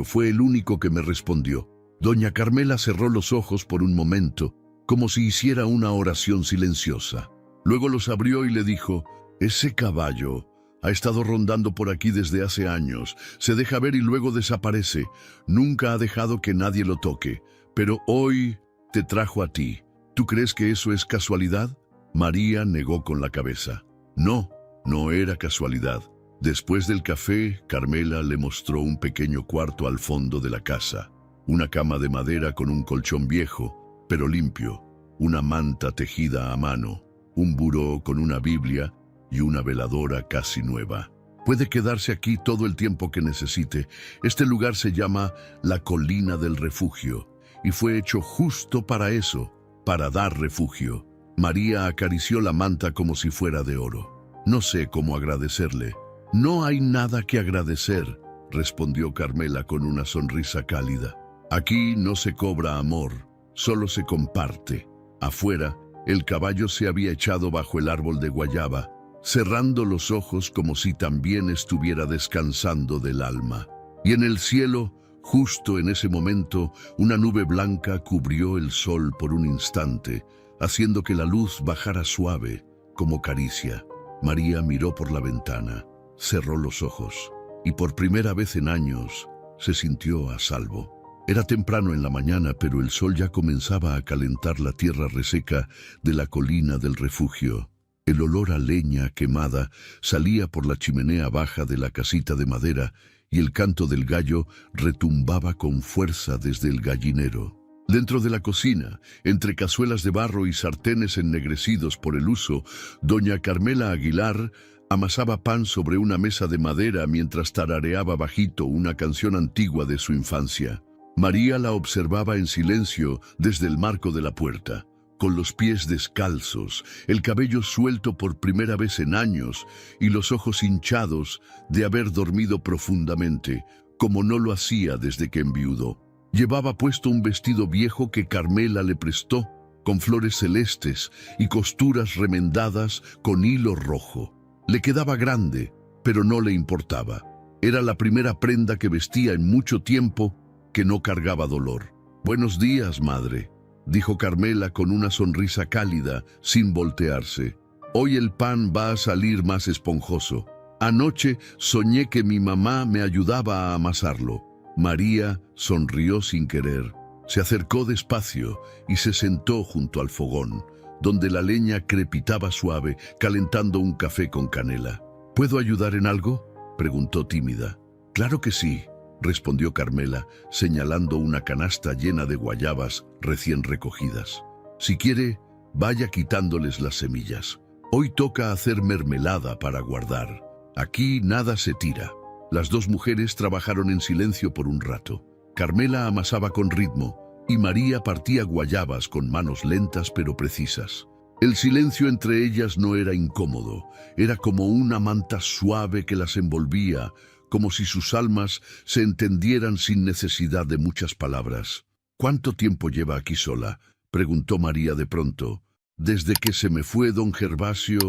fue el único que me respondió. Doña Carmela cerró los ojos por un momento, como si hiciera una oración silenciosa. Luego los abrió y le dijo: ese caballo ha estado rondando por aquí desde hace años. Se deja ver y luego desaparece. Nunca ha dejado que nadie lo toque. Pero hoy te trajo a ti. ¿Tú crees que eso es casualidad? María negó con la cabeza. No, no era casualidad. Después del café, Carmela le mostró un pequeño cuarto al fondo de la casa. Una cama de madera con un colchón viejo, pero limpio. Una manta tejida a mano. Un buró con una Biblia y una veladora casi nueva. Puede quedarse aquí todo el tiempo que necesite. Este lugar se llama la Colina del Refugio y fue hecho justo para eso, para dar refugio. María acarició la manta como si fuera de oro. No sé cómo agradecerle. No hay nada que agradecer, respondió Carmela con una sonrisa cálida. Aquí no se cobra amor, solo se comparte. Afuera, el caballo se había echado bajo el árbol de guayaba, cerrando los ojos como si también estuviera descansando del alma. Y en el cielo, justo en ese momento, una nube blanca cubrió el sol por un instante, haciendo que la luz bajara suave, como caricia. María miró por la ventana, cerró los ojos, y por primera vez en años se sintió a salvo. Era temprano en la mañana, pero el sol ya comenzaba a calentar la tierra reseca de la Colina del Refugio. El olor a leña quemada salía por la chimenea baja de la casita de madera y el canto del gallo retumbaba con fuerza desde el gallinero. Dentro de la cocina, entre cazuelas de barro y sartenes ennegrecidos por el uso, doña Carmela Aguilar amasaba pan sobre una mesa de madera mientras tarareaba bajito una canción antigua de su infancia. María la observaba en silencio desde el marco de la puerta, con los pies descalzos, el cabello suelto por primera vez en años y los ojos hinchados de haber dormido profundamente, como no lo hacía desde que enviudó. Llevaba puesto un vestido viejo que Carmela le prestó, con flores celestes y costuras remendadas con hilo rojo. Le quedaba grande, pero no le importaba. Era la primera prenda que vestía en mucho tiempo que no cargaba dolor. «Buenos días, madre», dijo Carmela con una sonrisa cálida, sin voltearse. Hoy el pan va a salir más esponjoso. Anoche soñé que mi mamá me ayudaba a amasarlo. María sonrió sin querer. Se acercó despacio y se sentó junto al fogón, donde la leña crepitaba suave, calentando un café con canela. ¿Puedo ayudar en algo?, preguntó tímida. Claro que sí, respondió Carmela, señalando una canasta llena de guayabas recién recogidas. Si quiere, vaya quitándoles las semillas. Hoy toca hacer mermelada para guardar. Aquí nada se tira. Las dos mujeres trabajaron en silencio por un rato. Carmela amasaba con ritmo y María partía guayabas con manos lentas pero precisas. El silencio entre ellas no era incómodo, era como una manta suave que las envolvía, como si sus almas se entendieran sin necesidad de muchas palabras. ¿Cuánto tiempo lleva aquí sola?, preguntó María de pronto. Desde que se me fue don Gervasio,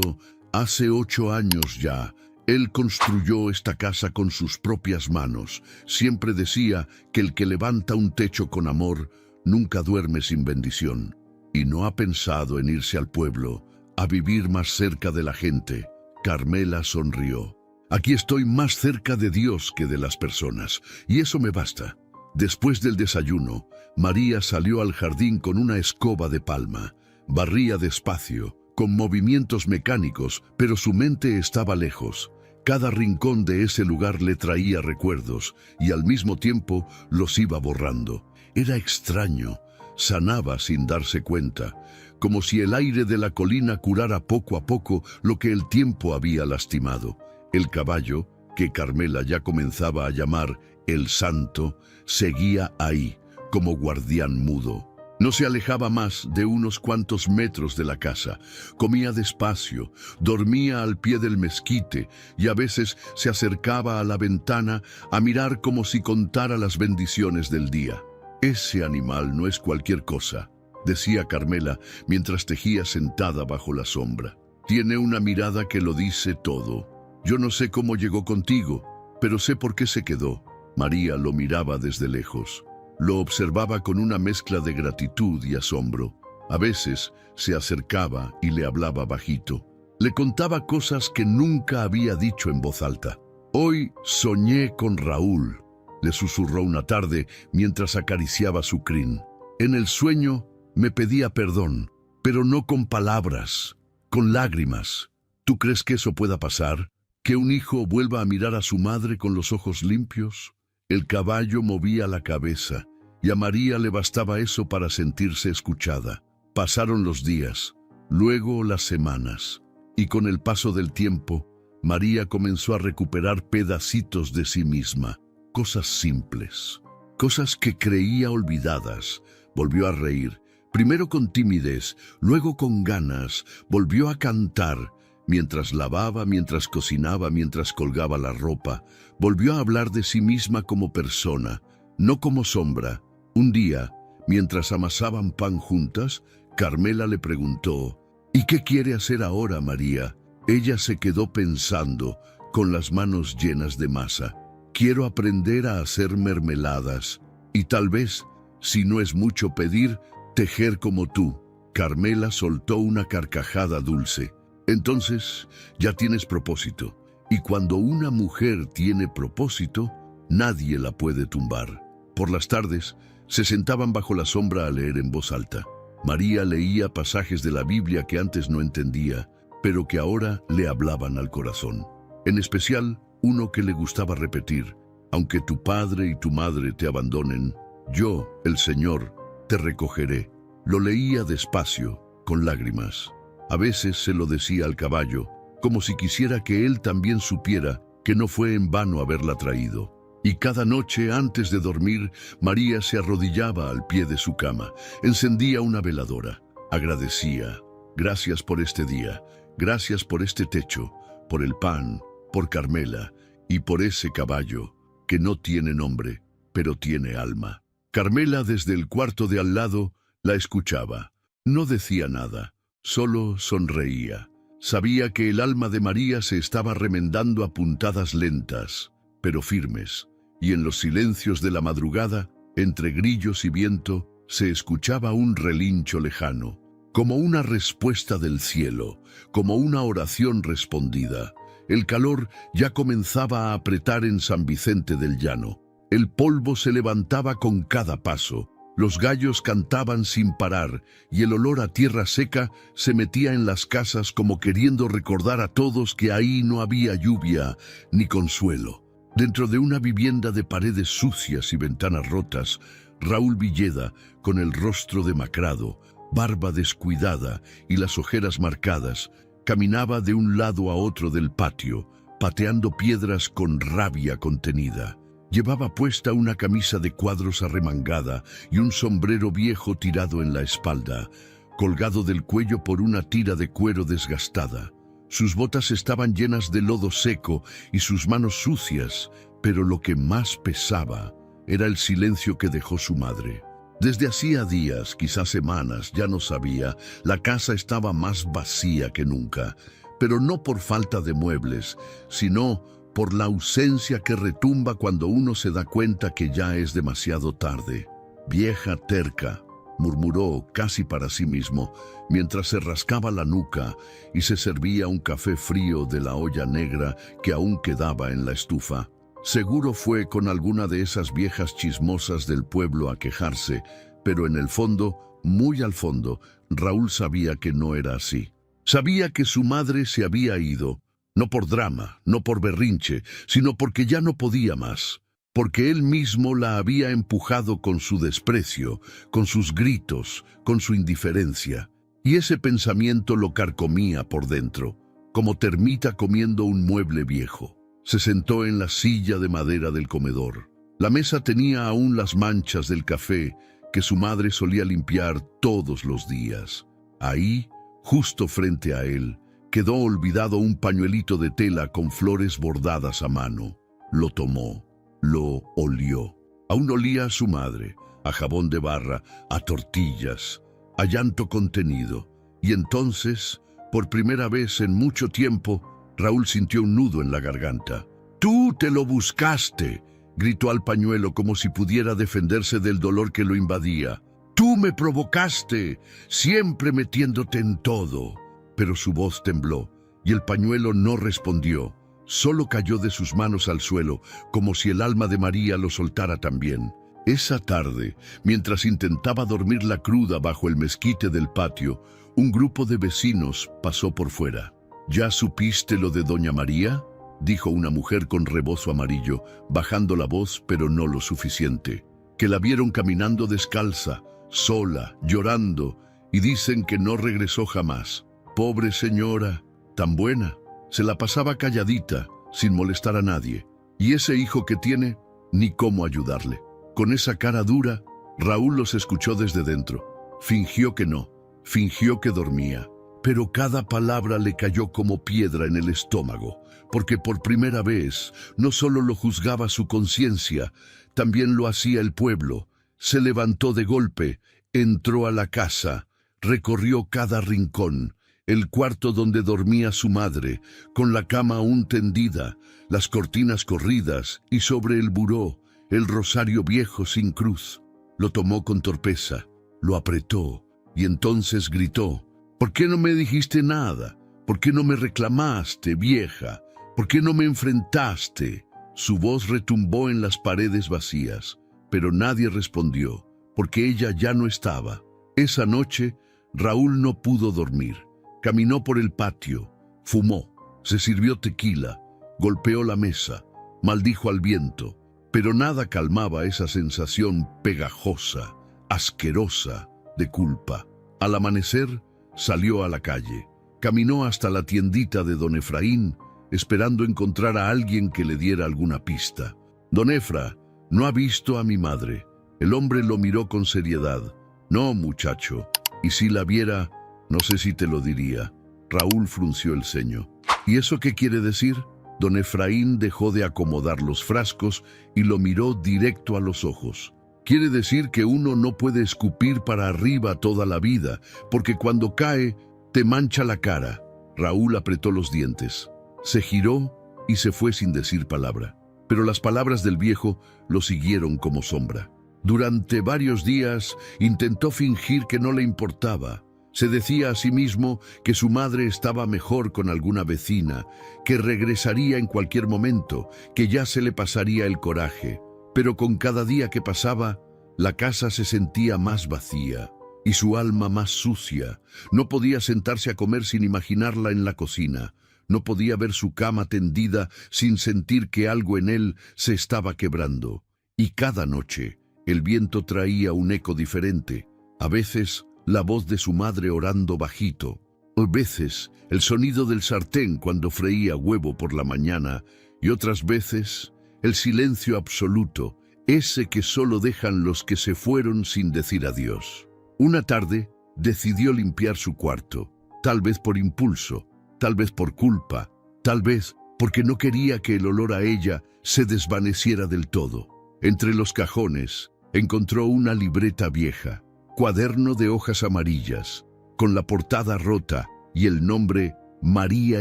hace 8 años ya. Él construyó esta casa con sus propias manos. Siempre decía que el que levanta un techo con amor nunca duerme sin bendición. Y no ha pensado en irse al pueblo, a vivir más cerca de la gente. Carmela sonrió. Aquí estoy más cerca de Dios que de las personas, y eso me basta. Después del desayuno, María salió al jardín con una escoba de palma. Barría despacio, con movimientos mecánicos, pero su mente estaba lejos. Cada rincón de ese lugar le traía recuerdos, y al mismo tiempo los iba borrando. Era extraño, sanaba sin darse cuenta, como si el aire de la colina curara poco a poco lo que el tiempo había lastimado. El caballo, que Carmela ya comenzaba a llamar el Santo, seguía ahí, como guardián mudo. No se alejaba más de unos cuantos metros de la casa. Comía despacio, dormía al pie del mezquite y a veces se acercaba a la ventana a mirar como si contara las bendiciones del día. Ese animal no es cualquier cosa, decía Carmela mientras tejía sentada bajo la sombra. Tiene una mirada que lo dice todo. Yo no sé cómo llegó contigo, pero sé por qué se quedó. María lo miraba desde lejos. Lo observaba con una mezcla de gratitud y asombro. A veces se acercaba y le hablaba bajito. Le contaba cosas que nunca había dicho en voz alta. Hoy soñé con Raúl, le susurró una tarde mientras acariciaba su crin. En el sueño me pedía perdón, pero no con palabras, con lágrimas. ¿Tú crees que eso pueda pasar? ¿Que un hijo vuelva a mirar a su madre con los ojos limpios? El caballo movía la cabeza, y a María le bastaba eso para sentirse escuchada. Pasaron los días, luego las semanas, y con el paso del tiempo, María comenzó a recuperar pedacitos de sí misma, cosas simples, cosas que creía olvidadas. Volvió a reír, primero con timidez, luego con ganas, volvió a cantar, mientras lavaba, mientras cocinaba, mientras colgaba la ropa. Volvió a hablar de sí misma como persona, no como sombra. Un día, mientras amasaban pan juntas, Carmela le preguntó, ¿y qué quiere hacer ahora, María? Ella se quedó pensando, con las manos llenas de masa. Quiero aprender a hacer mermeladas, y tal vez, si no es mucho pedir, tejer como tú. Carmela soltó una carcajada dulce. Entonces, ya tienes propósito. Y cuando una mujer tiene propósito, nadie la puede tumbar. Por las tardes, se sentaban bajo la sombra a leer en voz alta. María leía pasajes de la Biblia que antes no entendía, pero que ahora le hablaban al corazón. En especial, uno que le gustaba repetir: aunque tu padre y tu madre te abandonen, yo, el Señor, te recogeré. Lo leía despacio, con lágrimas. A veces se lo decía al caballo, como si quisiera que él también supiera que no fue en vano haberla traído. Y cada noche, antes de dormir, María se arrodillaba al pie de su cama, encendía una veladora, agradecía. Gracias por este día, gracias por este techo, por el pan, por Carmela y por ese caballo, que no tiene nombre, pero tiene alma. Carmela, desde el cuarto de al lado, la escuchaba. No decía nada, solo sonreía. Sabía que el alma de María se estaba remendando a puntadas lentas, pero firmes, y en los silencios de la madrugada, entre grillos y viento, se escuchaba un relincho lejano. como una respuesta del cielo, como una oración respondida. El calor ya comenzaba a apretar en San Vicente del Llano. El polvo se levantaba con cada paso. Los gallos cantaban sin parar y el olor a tierra seca se metía en las casas como queriendo recordar a todos que ahí no había lluvia ni consuelo. Dentro de una vivienda de paredes sucias y ventanas rotas, Raúl Villeda, con el rostro demacrado, barba descuidada y las ojeras marcadas, caminaba de un lado a otro del patio, pateando piedras con rabia contenida. Llevaba puesta una camisa de cuadros arremangada y un sombrero viejo tirado en la espalda, colgado del cuello por una tira de cuero desgastada. Sus botas estaban llenas de lodo seco y sus manos sucias, pero lo que más pesaba era el silencio que dejó su madre. Desde hacía días, quizás semanas, ya no sabía, la casa estaba más vacía que nunca, pero no por falta de muebles, sino por la ausencia que retumba cuando uno se da cuenta que ya es demasiado tarde. «Vieja terca», murmuró casi para sí mismo, mientras se rascaba la nuca y se servía un café frío de la olla negra que aún quedaba en la estufa. Seguro fue con alguna de esas viejas chismosas del pueblo a quejarse, pero en el fondo, muy al fondo, Raúl sabía que no era así. Sabía que su madre se había ido, no por drama, no por berrinche, sino porque ya no podía más, porque él mismo la había empujado con su desprecio, con sus gritos, con su indiferencia. Y ese pensamiento lo carcomía por dentro, como termita comiendo un mueble viejo. Se sentó en la silla de madera del comedor. La mesa tenía aún las manchas del café que su madre solía limpiar todos los días. Ahí, justo frente a él, quedó olvidado un pañuelito de tela con flores bordadas a mano. Lo tomó, lo olió. Aún olía a su madre, a jabón de barra, a tortillas, a llanto contenido. Y entonces, por primera vez en mucho tiempo, Raúl sintió un nudo en la garganta. «¡Tú te lo buscaste!», gritó al pañuelo como si pudiera defenderse del dolor que lo invadía. «¡Tú me provocaste, siempre metiéndote en todo!». Pero su voz tembló y el pañuelo no respondió. Solo cayó de sus manos al suelo, como si el alma de María lo soltara también. Esa tarde, mientras intentaba dormir la cruda bajo el mezquite del patio, un grupo de vecinos pasó por fuera. «¿Ya supiste lo de doña María?», dijo una mujer con rebozo amarillo, bajando la voz, pero no lo suficiente. «Que la vieron caminando descalza, sola, llorando, y dicen que no regresó jamás. Pobre señora, tan buena, se la pasaba calladita, sin molestar a nadie. Y ese hijo que tiene, ni cómo ayudarle». Con esa cara dura, Raúl los escuchó desde dentro. Fingió que no, fingió que dormía. Pero cada palabra le cayó como piedra en el estómago, porque por primera vez no solo lo juzgaba su conciencia, también lo hacía el pueblo. Se levantó de golpe, entró a la casa, recorrió cada rincón, el cuarto donde dormía su madre, con la cama aún tendida, las cortinas corridas y sobre el buró, el rosario viejo sin cruz. Lo tomó con torpeza, lo apretó y entonces gritó: «¿Por qué no me dijiste nada? ¿Por qué no me reclamaste, vieja? ¿Por qué no me enfrentaste?». Su voz retumbó en las paredes vacías, pero nadie respondió, porque ella ya no estaba. Esa noche, Raúl no pudo dormir. Caminó por el patio, fumó, se sirvió tequila, golpeó la mesa, maldijo al viento, pero nada calmaba esa sensación pegajosa, asquerosa de culpa. Al amanecer, salió a la calle, caminó hasta la tiendita de don Efraín, esperando encontrar a alguien que le diera alguna pista. «Don Efra, ¿no ha visto a mi madre?». El hombre lo miró con seriedad. «No, muchacho, y si la viera, no sé si te lo diría». Raúl frunció el ceño. «¿Y eso qué quiere decir?». Don Efraín dejó de acomodar los frascos y lo miró directo a los ojos. «Quiere decir que uno no puede escupir para arriba toda la vida, porque cuando cae, te mancha la cara». Raúl apretó los dientes. Se giró y se fue sin decir palabra. Pero las palabras del viejo lo siguieron como sombra. Durante varios días intentó fingir que no le importaba. Se decía a sí mismo que su madre estaba mejor con alguna vecina, que regresaría en cualquier momento, que ya se le pasaría el coraje. Pero con cada día que pasaba, la casa se sentía más vacía y su alma más sucia. No podía sentarse a comer sin imaginarla en la cocina. No podía ver su cama tendida sin sentir que algo en él se estaba quebrando. Y cada noche el viento traía un eco diferente. A veces la voz de su madre orando bajito. A veces el sonido del sartén cuando freía huevo por la mañana. Y otras veces el silencio absoluto, ese que solo dejan los que se fueron sin decir adiós. Una tarde decidió limpiar su cuarto, tal vez por impulso, tal vez por culpa, tal vez porque no quería que el olor a ella se desvaneciera del todo. Entre los cajones encontró una libreta vieja, cuaderno de hojas amarillas, con la portada rota y el nombre María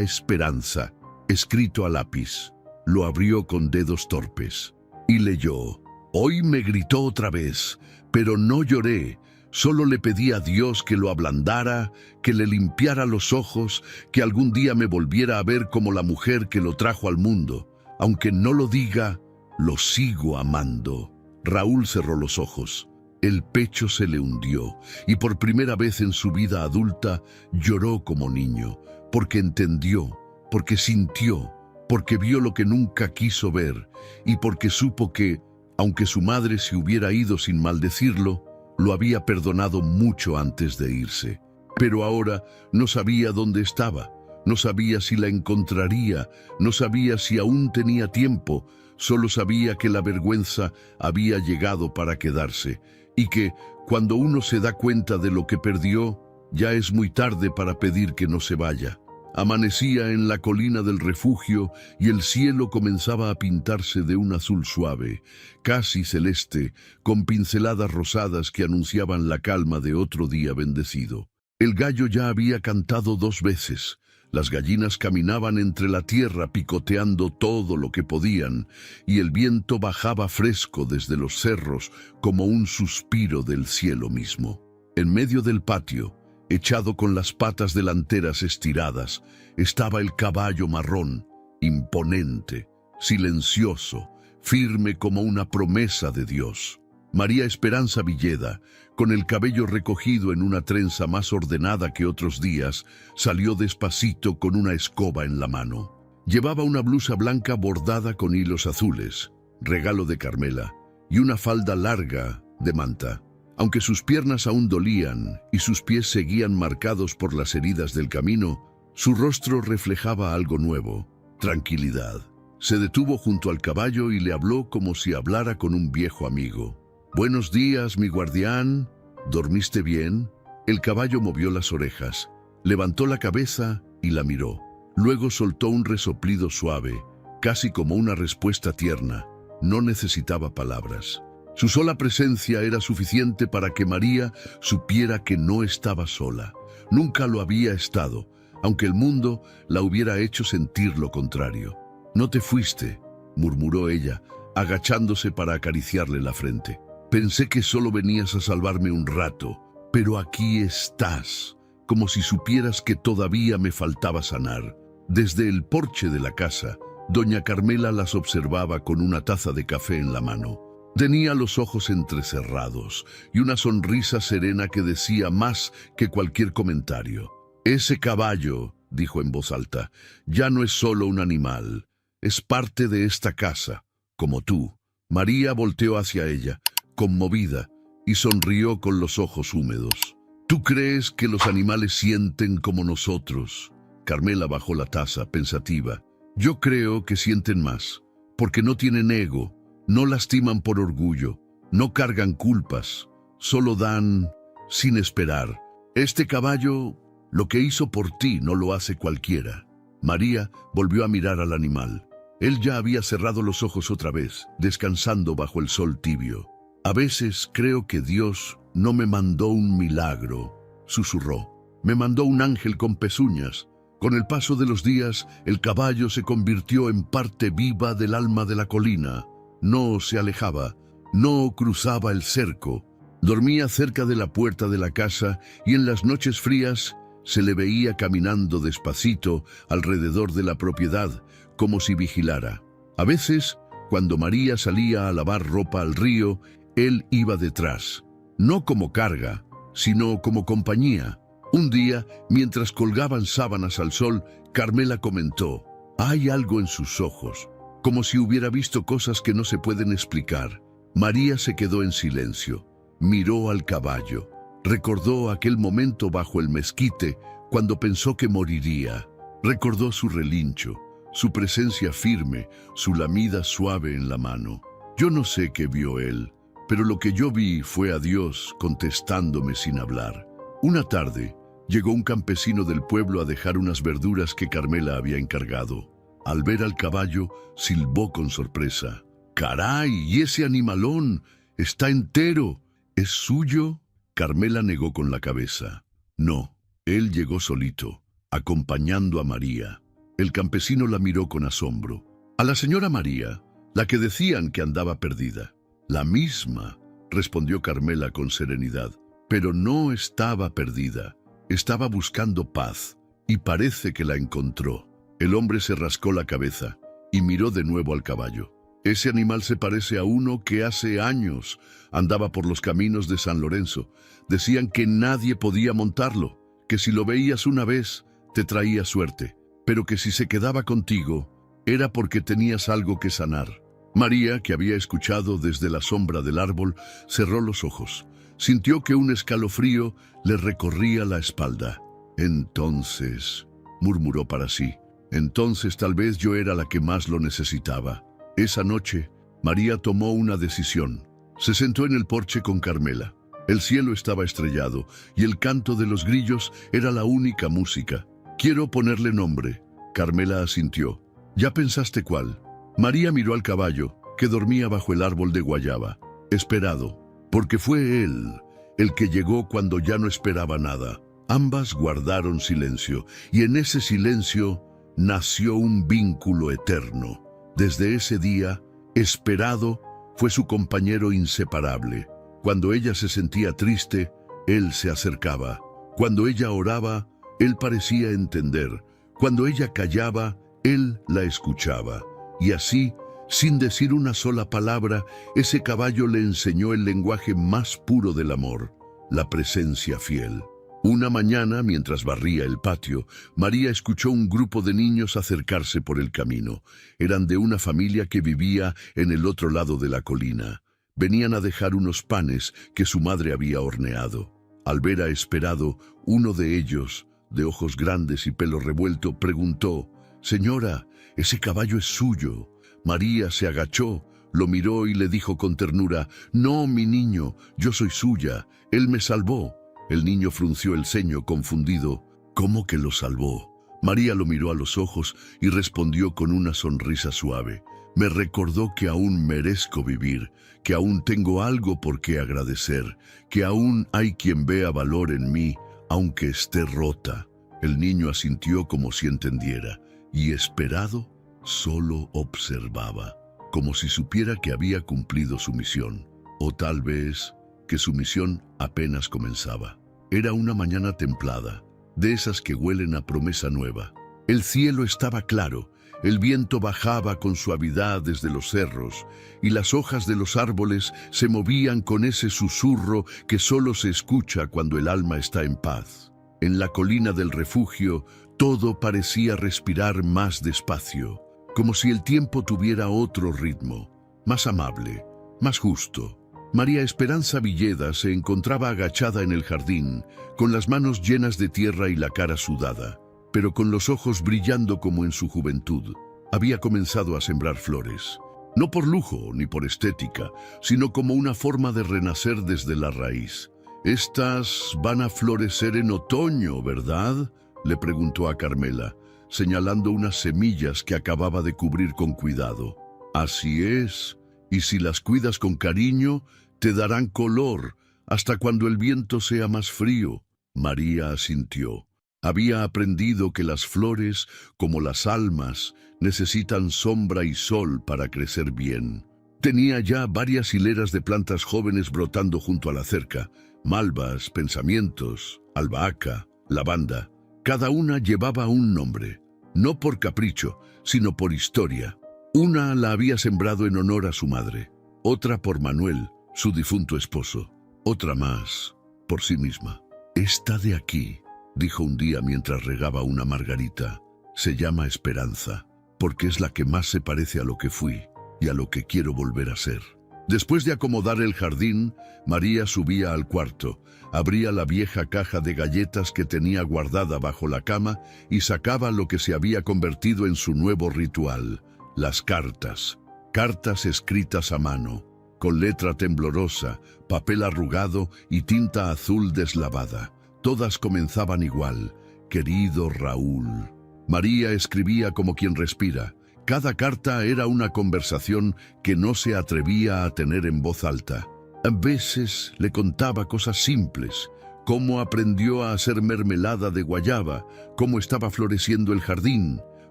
Esperanza, escrito a lápiz. Lo abrió con dedos torpes y leyó. Hoy me gritó otra vez, pero no lloré. Solo le pedí a Dios que lo ablandara, que le limpiara los ojos, que algún día me volviera a ver como la mujer que lo trajo al mundo. Aunque no lo diga, lo sigo amando. Raúl cerró los ojos. El pecho se le hundió y por primera vez en su vida adulta lloró como niño, porque entendió, porque sintió, porque vio lo que nunca quiso ver y porque supo que, aunque su madre se hubiera ido sin maldecirlo, lo había perdonado mucho antes de irse. Pero ahora no sabía dónde estaba, no sabía si la encontraría, no sabía si aún tenía tiempo, solo sabía que la vergüenza había llegado para quedarse y que, cuando uno se da cuenta de lo que perdió, ya es muy tarde para pedir que no se vaya. Amanecía en la colina del refugio y el cielo comenzaba a pintarse de un azul suave, casi celeste, con pinceladas rosadas que anunciaban la calma de otro día bendecido. El gallo ya había cantado 2 veces. Las gallinas caminaban entre la tierra picoteando todo lo que podían, y el viento bajaba fresco desde los cerros como un suspiro del cielo mismo. En medio del patio, echado con las patas delanteras estiradas, estaba el caballo marrón, imponente, silencioso, firme como una promesa de Dios. María Esperanza Villeda, con el cabello recogido en una trenza más ordenada que otros días, salió despacito con una escoba en la mano. Llevaba una blusa blanca bordada con hilos azules, regalo de Carmela, y una falda larga de manta. Aunque sus piernas aún dolían y sus pies seguían marcados por las heridas del camino, su rostro reflejaba algo nuevo, tranquilidad. Se detuvo junto al caballo y le habló como si hablara con un viejo amigo. «Buenos días, mi guardián. ¿Dormiste bien?» El caballo movió las orejas, levantó la cabeza y la miró. Luego soltó un resoplido suave, casi como una respuesta tierna. No necesitaba palabras. Su sola presencia era suficiente para que María supiera que no estaba sola. Nunca lo había estado, aunque el mundo la hubiera hecho sentir lo contrario. «No te fuiste», murmuró ella, agachándose para acariciarle la frente. «Pensé que solo venías a salvarme un rato, pero aquí estás, como si supieras que todavía me faltaba sanar». Desde el porche de la casa, doña Carmela las observaba con una taza de café en la mano. Tenía los ojos entrecerrados y una sonrisa serena que decía más que cualquier comentario. «Ese caballo», dijo en voz alta, «ya no es solo un animal, es parte de esta casa, como tú». María volteó hacia ella, conmovida, y sonrió con los ojos húmedos. «¿Tú crees que los animales sienten como nosotros?» Carmela bajó la taza, pensativa. «Yo creo que sienten más, porque no tienen ego. No lastiman por orgullo, no cargan culpas, solo dan sin esperar. Este caballo, lo que hizo por ti no lo hace cualquiera». María volvió a mirar al animal. Él ya había cerrado los ojos otra vez, descansando bajo el sol tibio. «A veces creo que Dios no me mandó un milagro», susurró. «Me mandó un ángel con pezuñas». Con el paso de los días, el caballo se convirtió en parte viva del alma de la colina. No se alejaba, no cruzaba el cerco, Dormía cerca de la puerta de la casa y en las noches frías se le veía caminando despacito alrededor de la propiedad, como si vigilara. A veces, cuando María salía a lavar ropa al río, él iba detrás, no como carga, sino como compañía. Un día, mientras colgaban sábanas al sol, Carmela comentó: «Hay algo en sus ojos, como si hubiera visto cosas que no se pueden explicar». María se quedó en silencio, miró al caballo, recordó aquel momento bajo el mezquite cuando pensó que moriría. Recordó su relincho, su presencia firme, su lamida suave en la mano. Yo no sé qué vio él, pero lo que yo vi fue a Dios contestándome sin hablar. Una tarde, llegó un campesino del pueblo a dejar unas verduras que Carmela había encargado. Al ver al caballo, silbó con sorpresa: «¡Caray! ¿Y ese animalón? Está entero. ¿Es suyo?». Carmela negó con la cabeza. No, él llegó solito, acompañando a María. El campesino la miró con asombro. «¿A la señora María, la que decían que andaba perdida?». «La misma», respondió Carmela con serenidad. «Pero no estaba perdida. Estaba buscando paz, y parece que la encontró». El hombre se rascó la cabeza y miró de nuevo al caballo. «Ese animal se parece a uno que hace años andaba por los caminos de San Lorenzo. Decían que nadie podía montarlo, que si lo veías una vez te traía suerte, pero que si se quedaba contigo era porque tenías algo que sanar». María, que había escuchado desde la sombra del árbol, cerró los ojos. Sintió que un escalofrío le recorría la espalda. «Entonces», murmuró para sí, «entonces tal vez yo era la que más lo necesitaba». Esa noche, María tomó una decisión. Se sentó en el porche con Carmela. El cielo estaba estrellado y el canto de los grillos era la única música. «Quiero ponerle nombre». Carmela asintió. «¿Ya pensaste cuál?». María miró al caballo, que dormía bajo el árbol de guayaba, esperado, porque fue él el que llegó cuando ya no esperaba nada. Ambas guardaron silencio, y en ese silencio nació un vínculo eterno. Desde ese día, esperado, fue su compañero inseparable. Cuando ella se sentía triste, él se acercaba. Cuando ella oraba, él parecía entender. Cuando ella callaba, él la escuchaba. Y así, sin decir una sola palabra, ese caballo le enseñó el lenguaje más puro del amor, la presencia fiel. Una mañana, mientras barría el patio, María escuchó un grupo de niños acercarse por el camino. Eran de una familia que vivía en el otro lado de la colina. Venían a dejar unos panes que su madre había horneado. Al ver a Esperado, uno de ellos, de ojos grandes y pelo revuelto, preguntó: «Señora, ese caballo es suyo». María se agachó, lo miró y le dijo con ternura: «No, mi niño, yo soy suya. Él me salvó». El niño frunció el ceño, confundido. «¿Cómo que lo salvó?». María lo miró a los ojos y respondió con una sonrisa suave: «Me recordó que aún merezco vivir, que aún tengo algo por qué agradecer, que aún hay quien vea valor en mí, aunque esté rota». El niño asintió como si entendiera, y Esperado solo observaba, como si supiera que había cumplido su misión, o tal vez que su misión apenas comenzaba. Era una mañana templada, de esas que huelen a promesa nueva. El cielo estaba claro, el viento bajaba con suavidad desde los cerros, y las hojas de los árboles se movían con ese susurro que solo se escucha cuando el alma está en paz. En la colina del refugio, todo parecía respirar más despacio, como si el tiempo tuviera otro ritmo, más amable, más justo. María Esperanza Villeda se encontraba agachada en el jardín, con las manos llenas de tierra y la cara sudada, pero con los ojos brillando como en su juventud. Había comenzado a sembrar flores, no por lujo ni por estética, sino como una forma de renacer desde la raíz. «Estas van a florecer en otoño, ¿verdad?», le preguntó a Carmela, señalando unas semillas que acababa de cubrir con cuidado. «Así es, y si las cuidas con cariño, te darán color hasta cuando el viento sea más frío». María asintió. Había aprendido que las flores, como las almas, necesitan sombra y sol para crecer bien. Tenía ya varias hileras de plantas jóvenes brotando junto a la cerca: malvas, pensamientos, albahaca, lavanda. Cada una llevaba un nombre, no por capricho, sino por historia. Una la había sembrado en honor a su madre, otra por Manuel, su difunto esposo, otra más por sí misma. «Esta de aquí», dijo un día mientras regaba una margarita, «se llama Esperanza, porque es la que más se parece a lo que fui y a lo que quiero volver a ser». Después de acomodar el jardín, María subía al cuarto, abría la vieja caja de galletas que tenía guardada bajo la cama y sacaba lo que se había convertido en su nuevo ritual: las cartas. Cartas escritas a mano, con letra temblorosa, papel arrugado y tinta azul deslavada. Todas comenzaban igual: «Querido Raúl». María escribía como quien respira. Cada carta era una conversación que no se atrevía a tener en voz alta. A veces le contaba cosas simples: cómo aprendió a hacer mermelada de guayaba, cómo estaba floreciendo el jardín,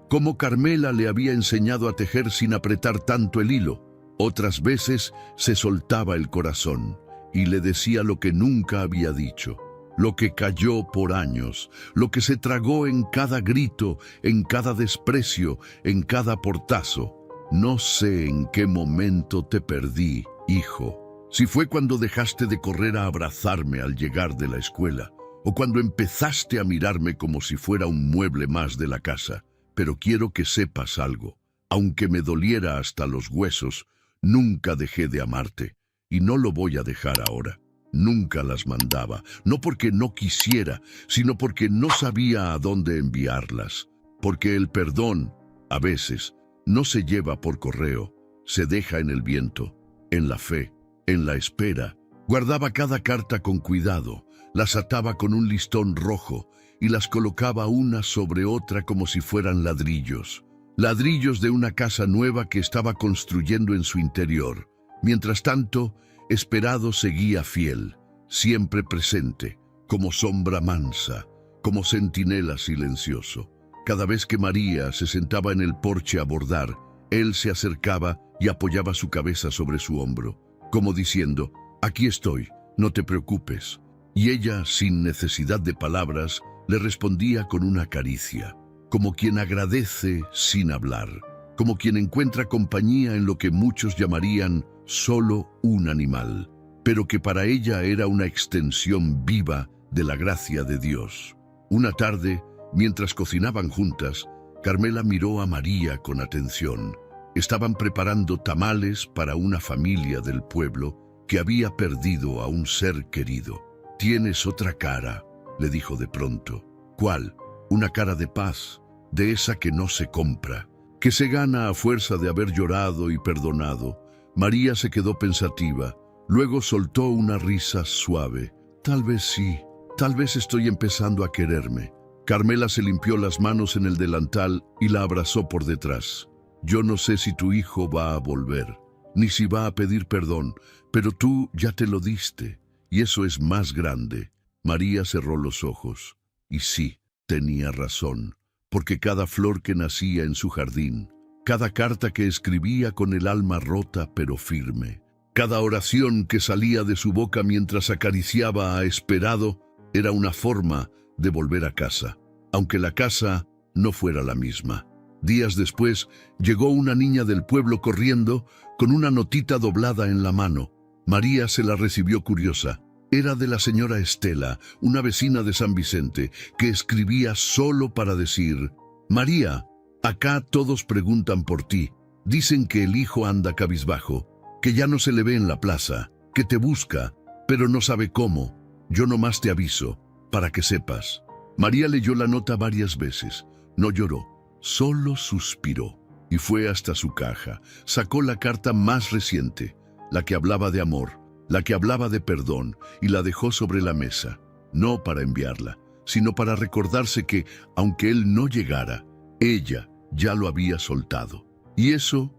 cómo Carmela le había enseñado a tejer sin apretar tanto el hilo. Otras veces se soltaba el corazón y le decía lo que nunca había dicho, lo que calló por años, lo que se tragó en cada grito, en cada desprecio, en cada portazo. «No sé en qué momento te perdí, hijo. Si fue cuando dejaste de correr a abrazarme al llegar de la escuela, o cuando empezaste a mirarme como si fuera un mueble más de la casa. Pero quiero que sepas algo. Aunque me doliera hasta los huesos, nunca dejé de amarte, y no lo voy a dejar ahora». Nunca las mandaba, no porque no quisiera, sino porque no sabía a dónde enviarlas. Porque el perdón, a veces, no se lleva por correo, se deja en el viento, en la fe, en la espera. Guardaba cada carta con cuidado, las ataba con un listón rojo y las colocaba una sobre otra como si fueran ladrillos. Ladrillos de una casa nueva que estaba construyendo en su interior. Mientras tanto, Esperado seguía fiel, siempre presente, como sombra mansa, como centinela silencioso. Cada vez que María se sentaba en el porche a bordar, él se acercaba y apoyaba su cabeza sobre su hombro, como diciendo: «Aquí estoy, no te preocupes». Y ella, sin necesidad de palabras, le respondía con una caricia, como quien agradece sin hablar, como quien encuentra compañía en lo que muchos llamarían solo un animal, pero que para ella era una extensión viva de la gracia de Dios. Una tarde, mientras cocinaban juntas, Carmela miró a María con atención. Estaban preparando tamales para una familia del pueblo que había perdido a un ser querido. «Tienes otra cara», le dijo de pronto. «¿Cuál? Una cara de paz, de esa que no se compra, que se gana a fuerza de haber llorado y perdonado». María se quedó pensativa, luego soltó una risa suave. «Tal vez sí, tal vez estoy empezando a quererme». Carmela se limpió las manos en el delantal y la abrazó por detrás. «Yo no sé si tu hijo va a volver, ni si va a pedir perdón, pero tú ya te lo diste, y eso es más grande». María cerró los ojos. Y sí, tenía razón, porque cada flor que nacía en su jardín, cada carta que escribía con el alma rota pero firme, cada oración que salía de su boca mientras acariciaba a Esperado, era una forma de volver a casa, aunque la casa no fuera la misma. Días después, llegó una niña del pueblo corriendo con una notita doblada en la mano. María se la recibió curiosa. Era de la señora Estela, una vecina de San Vicente, que escribía solo para decir: «María, acá todos preguntan por ti. Dicen que el hijo anda cabizbajo, que ya no se le ve en la plaza, que te busca, pero no sabe cómo. Yo nomás te aviso, para que sepas». María leyó la nota varias veces. No lloró, solo suspiró, y fue hasta su caja. Sacó la carta más reciente, la que hablaba de amor, la que hablaba de perdón, y la dejó sobre la mesa, no para enviarla, sino para recordarse que, aunque él no llegara, ella ya lo había soltado. Y eso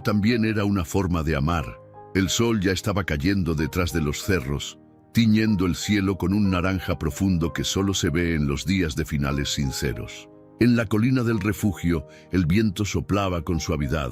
también era una forma de amar. El sol ya estaba cayendo detrás de los cerros, tiñendo el cielo con un naranja profundo que solo se ve en los días de finales sinceros. En la colina del refugio, el viento soplaba con suavidad,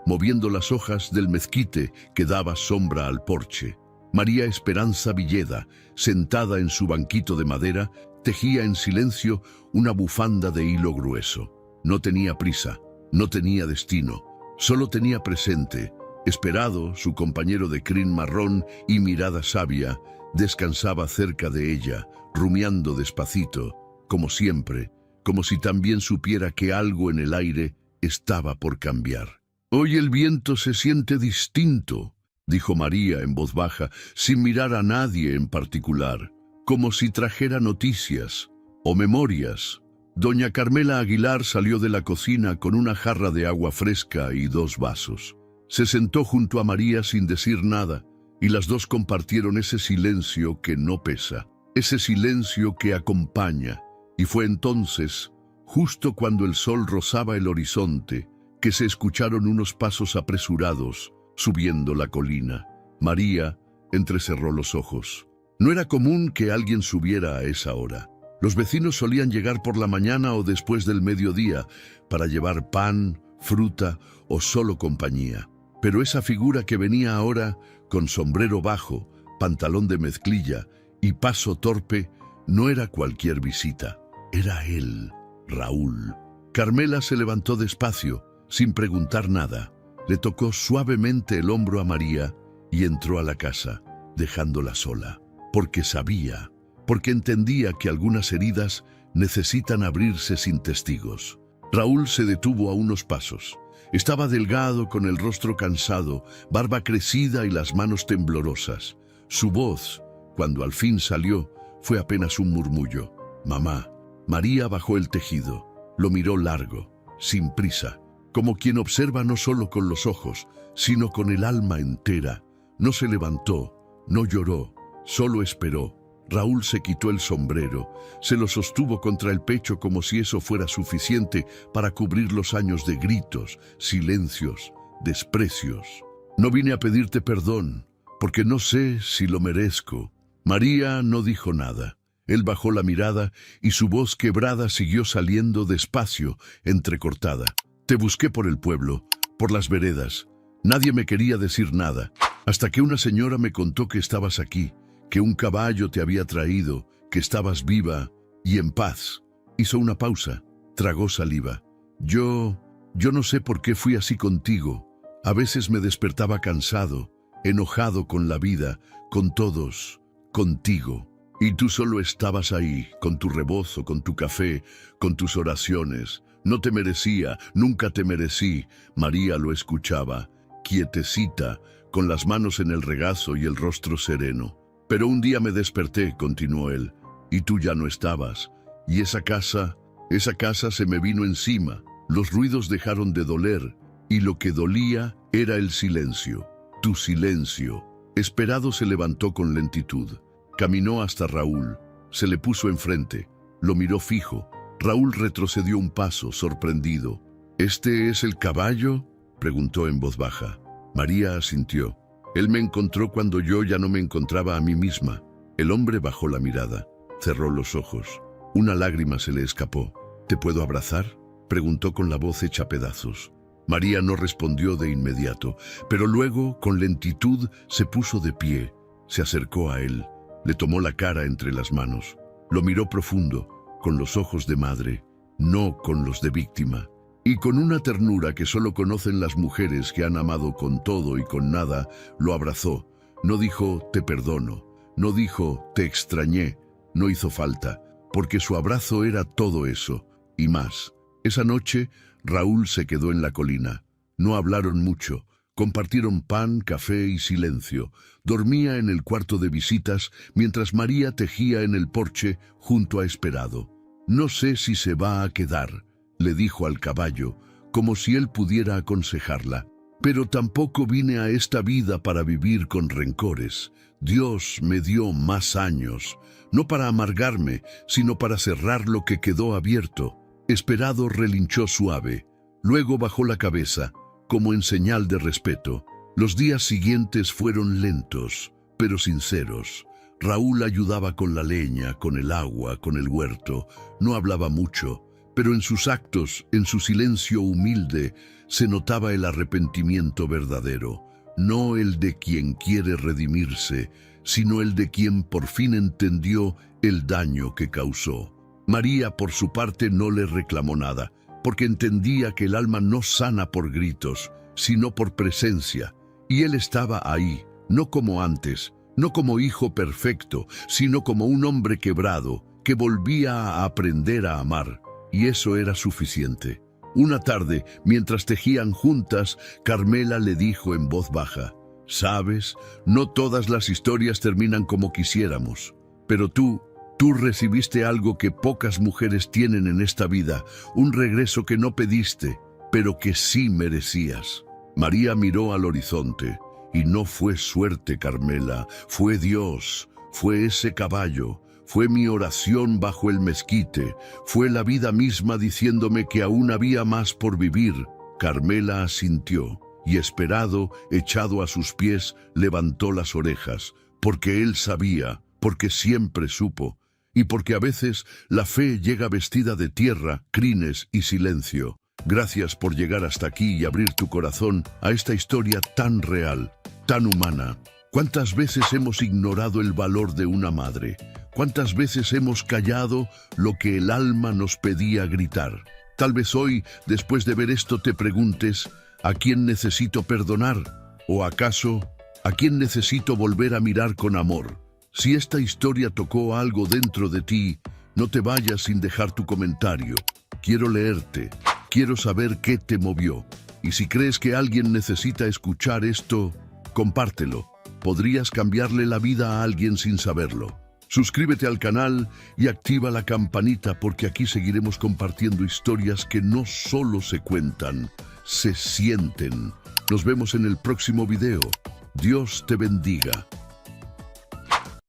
moviendo las hojas del mezquite que daba sombra al porche. María Esperanza Villeda, sentada en su banquito de madera, tejía en silencio una bufanda de hilo grueso. No tenía prisa, no tenía destino, solo tenía presente. Esperado, su compañero de crin marrón y mirada sabia, descansaba cerca de ella, rumiando despacito, como siempre, como si también supiera que algo en el aire estaba por cambiar. «Hoy el viento se siente distinto», dijo María en voz baja, sin mirar a nadie en particular, como si trajera noticias o memorias. Doña Carmela Aguilar salió de la cocina con una jarra de agua fresca y 2 vasos. Se sentó junto a María sin decir nada, y las dos compartieron ese silencio que no pesa, ese silencio que acompaña. Y fue entonces, justo cuando el sol rozaba el horizonte, que se escucharon unos pasos apresurados subiendo la colina. María entrecerró los ojos. No era común que alguien subiera a esa hora. Los vecinos solían llegar por la mañana o después del mediodía para llevar pan, fruta o solo compañía. Pero esa figura que venía ahora, con sombrero bajo, pantalón de mezclilla y paso torpe, no era cualquier visita. Era él, Raúl. Carmela se levantó despacio, sin preguntar nada. Le tocó suavemente el hombro a María y entró a la casa, dejándola sola. Porque sabía, porque entendía que algunas heridas necesitan abrirse sin testigos. Raúl se detuvo a unos pasos. Estaba delgado, con el rostro cansado, barba crecida y las manos temblorosas. Su voz, cuando al fin salió, fue apenas un murmullo. «Mamá». María bajó el tejido, lo miró largo, sin prisa, como quien observa no solo con los ojos, sino con el alma entera. No se levantó, no lloró, solo esperó. Raúl se quitó el sombrero, se lo sostuvo contra el pecho como si eso fuera suficiente para cubrir los años de gritos, silencios, desprecios. «No vine a pedirte perdón, porque no sé si lo merezco». María no dijo nada. Él bajó la mirada y su voz quebrada siguió saliendo despacio, entrecortada. «Te busqué por el pueblo, por las veredas. Nadie me quería decir nada, hasta que una señora me contó que estabas aquí, que un caballo te había traído, que estabas viva y en paz». Hizo una pausa, tragó saliva. Yo no sé por qué fui así contigo. A veces me despertaba cansado, enojado con la vida, con todos, contigo. Y tú solo estabas ahí, con tu rebozo, con tu café, con tus oraciones. No te merecía, nunca te merecí. María lo escuchaba, quietecita, con las manos en el regazo y el rostro sereno. «Pero un día me desperté», continuó él, «y tú ya no estabas. Y esa casa se me vino encima. Los ruidos dejaron de doler, y lo que dolía era el silencio, tu silencio». Esperado se levantó con lentitud. Caminó hasta Raúl, se le puso enfrente, lo miró fijo. Raúl retrocedió un paso, sorprendido. «¿Este es el caballo?», preguntó en voz baja. María asintió. «Él me encontró cuando yo ya no me encontraba a mí misma». El hombre bajó la mirada, cerró los ojos. Una lágrima se le escapó. «¿Te puedo abrazar?», preguntó con la voz hecha pedazos. María no respondió de inmediato, pero luego, con lentitud, se puso de pie, se acercó a él. Le tomó la cara entre las manos, lo miró profundo, con los ojos de madre, no con los de víctima, y con una ternura que solo conocen las mujeres que han amado con todo y con nada, lo abrazó. No dijo «te perdono», no dijo «te extrañé», no hizo falta, porque su abrazo era todo eso, y más. Esa noche, Raúl se quedó en la colina. No hablaron mucho. Compartieron pan, café y silencio. Dormía en el cuarto de visitas mientras María tejía en el porche junto a Esperado. «No sé si se va a quedar», le dijo al caballo, como si él pudiera aconsejarla. «Pero tampoco vine a esta vida para vivir con rencores. Dios me dio más años, no para amargarme, sino para cerrar lo que quedó abierto». Esperado relinchó suave, luego bajó la cabeza, como en señal de respeto. Los días siguientes fueron lentos, pero sinceros. Raúl ayudaba con la leña, con el agua, con el huerto. No hablaba mucho, pero en sus actos, en su silencio humilde, se notaba el arrepentimiento verdadero, no el de quien quiere redimirse, sino el de quien por fin entendió el daño que causó. María, por su parte, no le reclamó nada, porque entendía que el alma no sana por gritos, sino por presencia, y él estaba ahí, no como antes, no como hijo perfecto, sino como un hombre quebrado, que volvía a aprender a amar, y eso era suficiente. Una tarde, mientras tejían juntas, Carmela le dijo en voz baja: «Sabes, no todas las historias terminan como quisiéramos, pero tú recibiste algo que pocas mujeres tienen en esta vida, un regreso que no pediste, pero que sí merecías». María miró al horizonte, y no fue suerte, Carmela, fue Dios, fue ese caballo, fue mi oración bajo el mezquite, fue la vida misma diciéndome que aún había más por vivir. Carmela asintió, y esperado, echado a sus pies, levantó las orejas, porque él sabía, porque siempre supo, y porque a veces la fe llega vestida de tierra, crines y silencio. Gracias por llegar hasta aquí y abrir tu corazón a esta historia tan real, tan humana. ¿Cuántas veces hemos ignorado el valor de una madre? ¿Cuántas veces hemos callado lo que el alma nos pedía gritar? Tal vez hoy, después de ver esto, te preguntes: ¿a quién necesito perdonar? ¿O acaso, a quién necesito volver a mirar con amor? Si esta historia tocó algo dentro de ti, no te vayas sin dejar tu comentario. Quiero leerte, quiero saber qué te movió. Y si crees que alguien necesita escuchar esto, compártelo. Podrías cambiarle la vida a alguien sin saberlo. Suscríbete al canal y activa la campanita, porque aquí seguiremos compartiendo historias que no solo se cuentan, se sienten. Nos vemos en el próximo video. Dios te bendiga.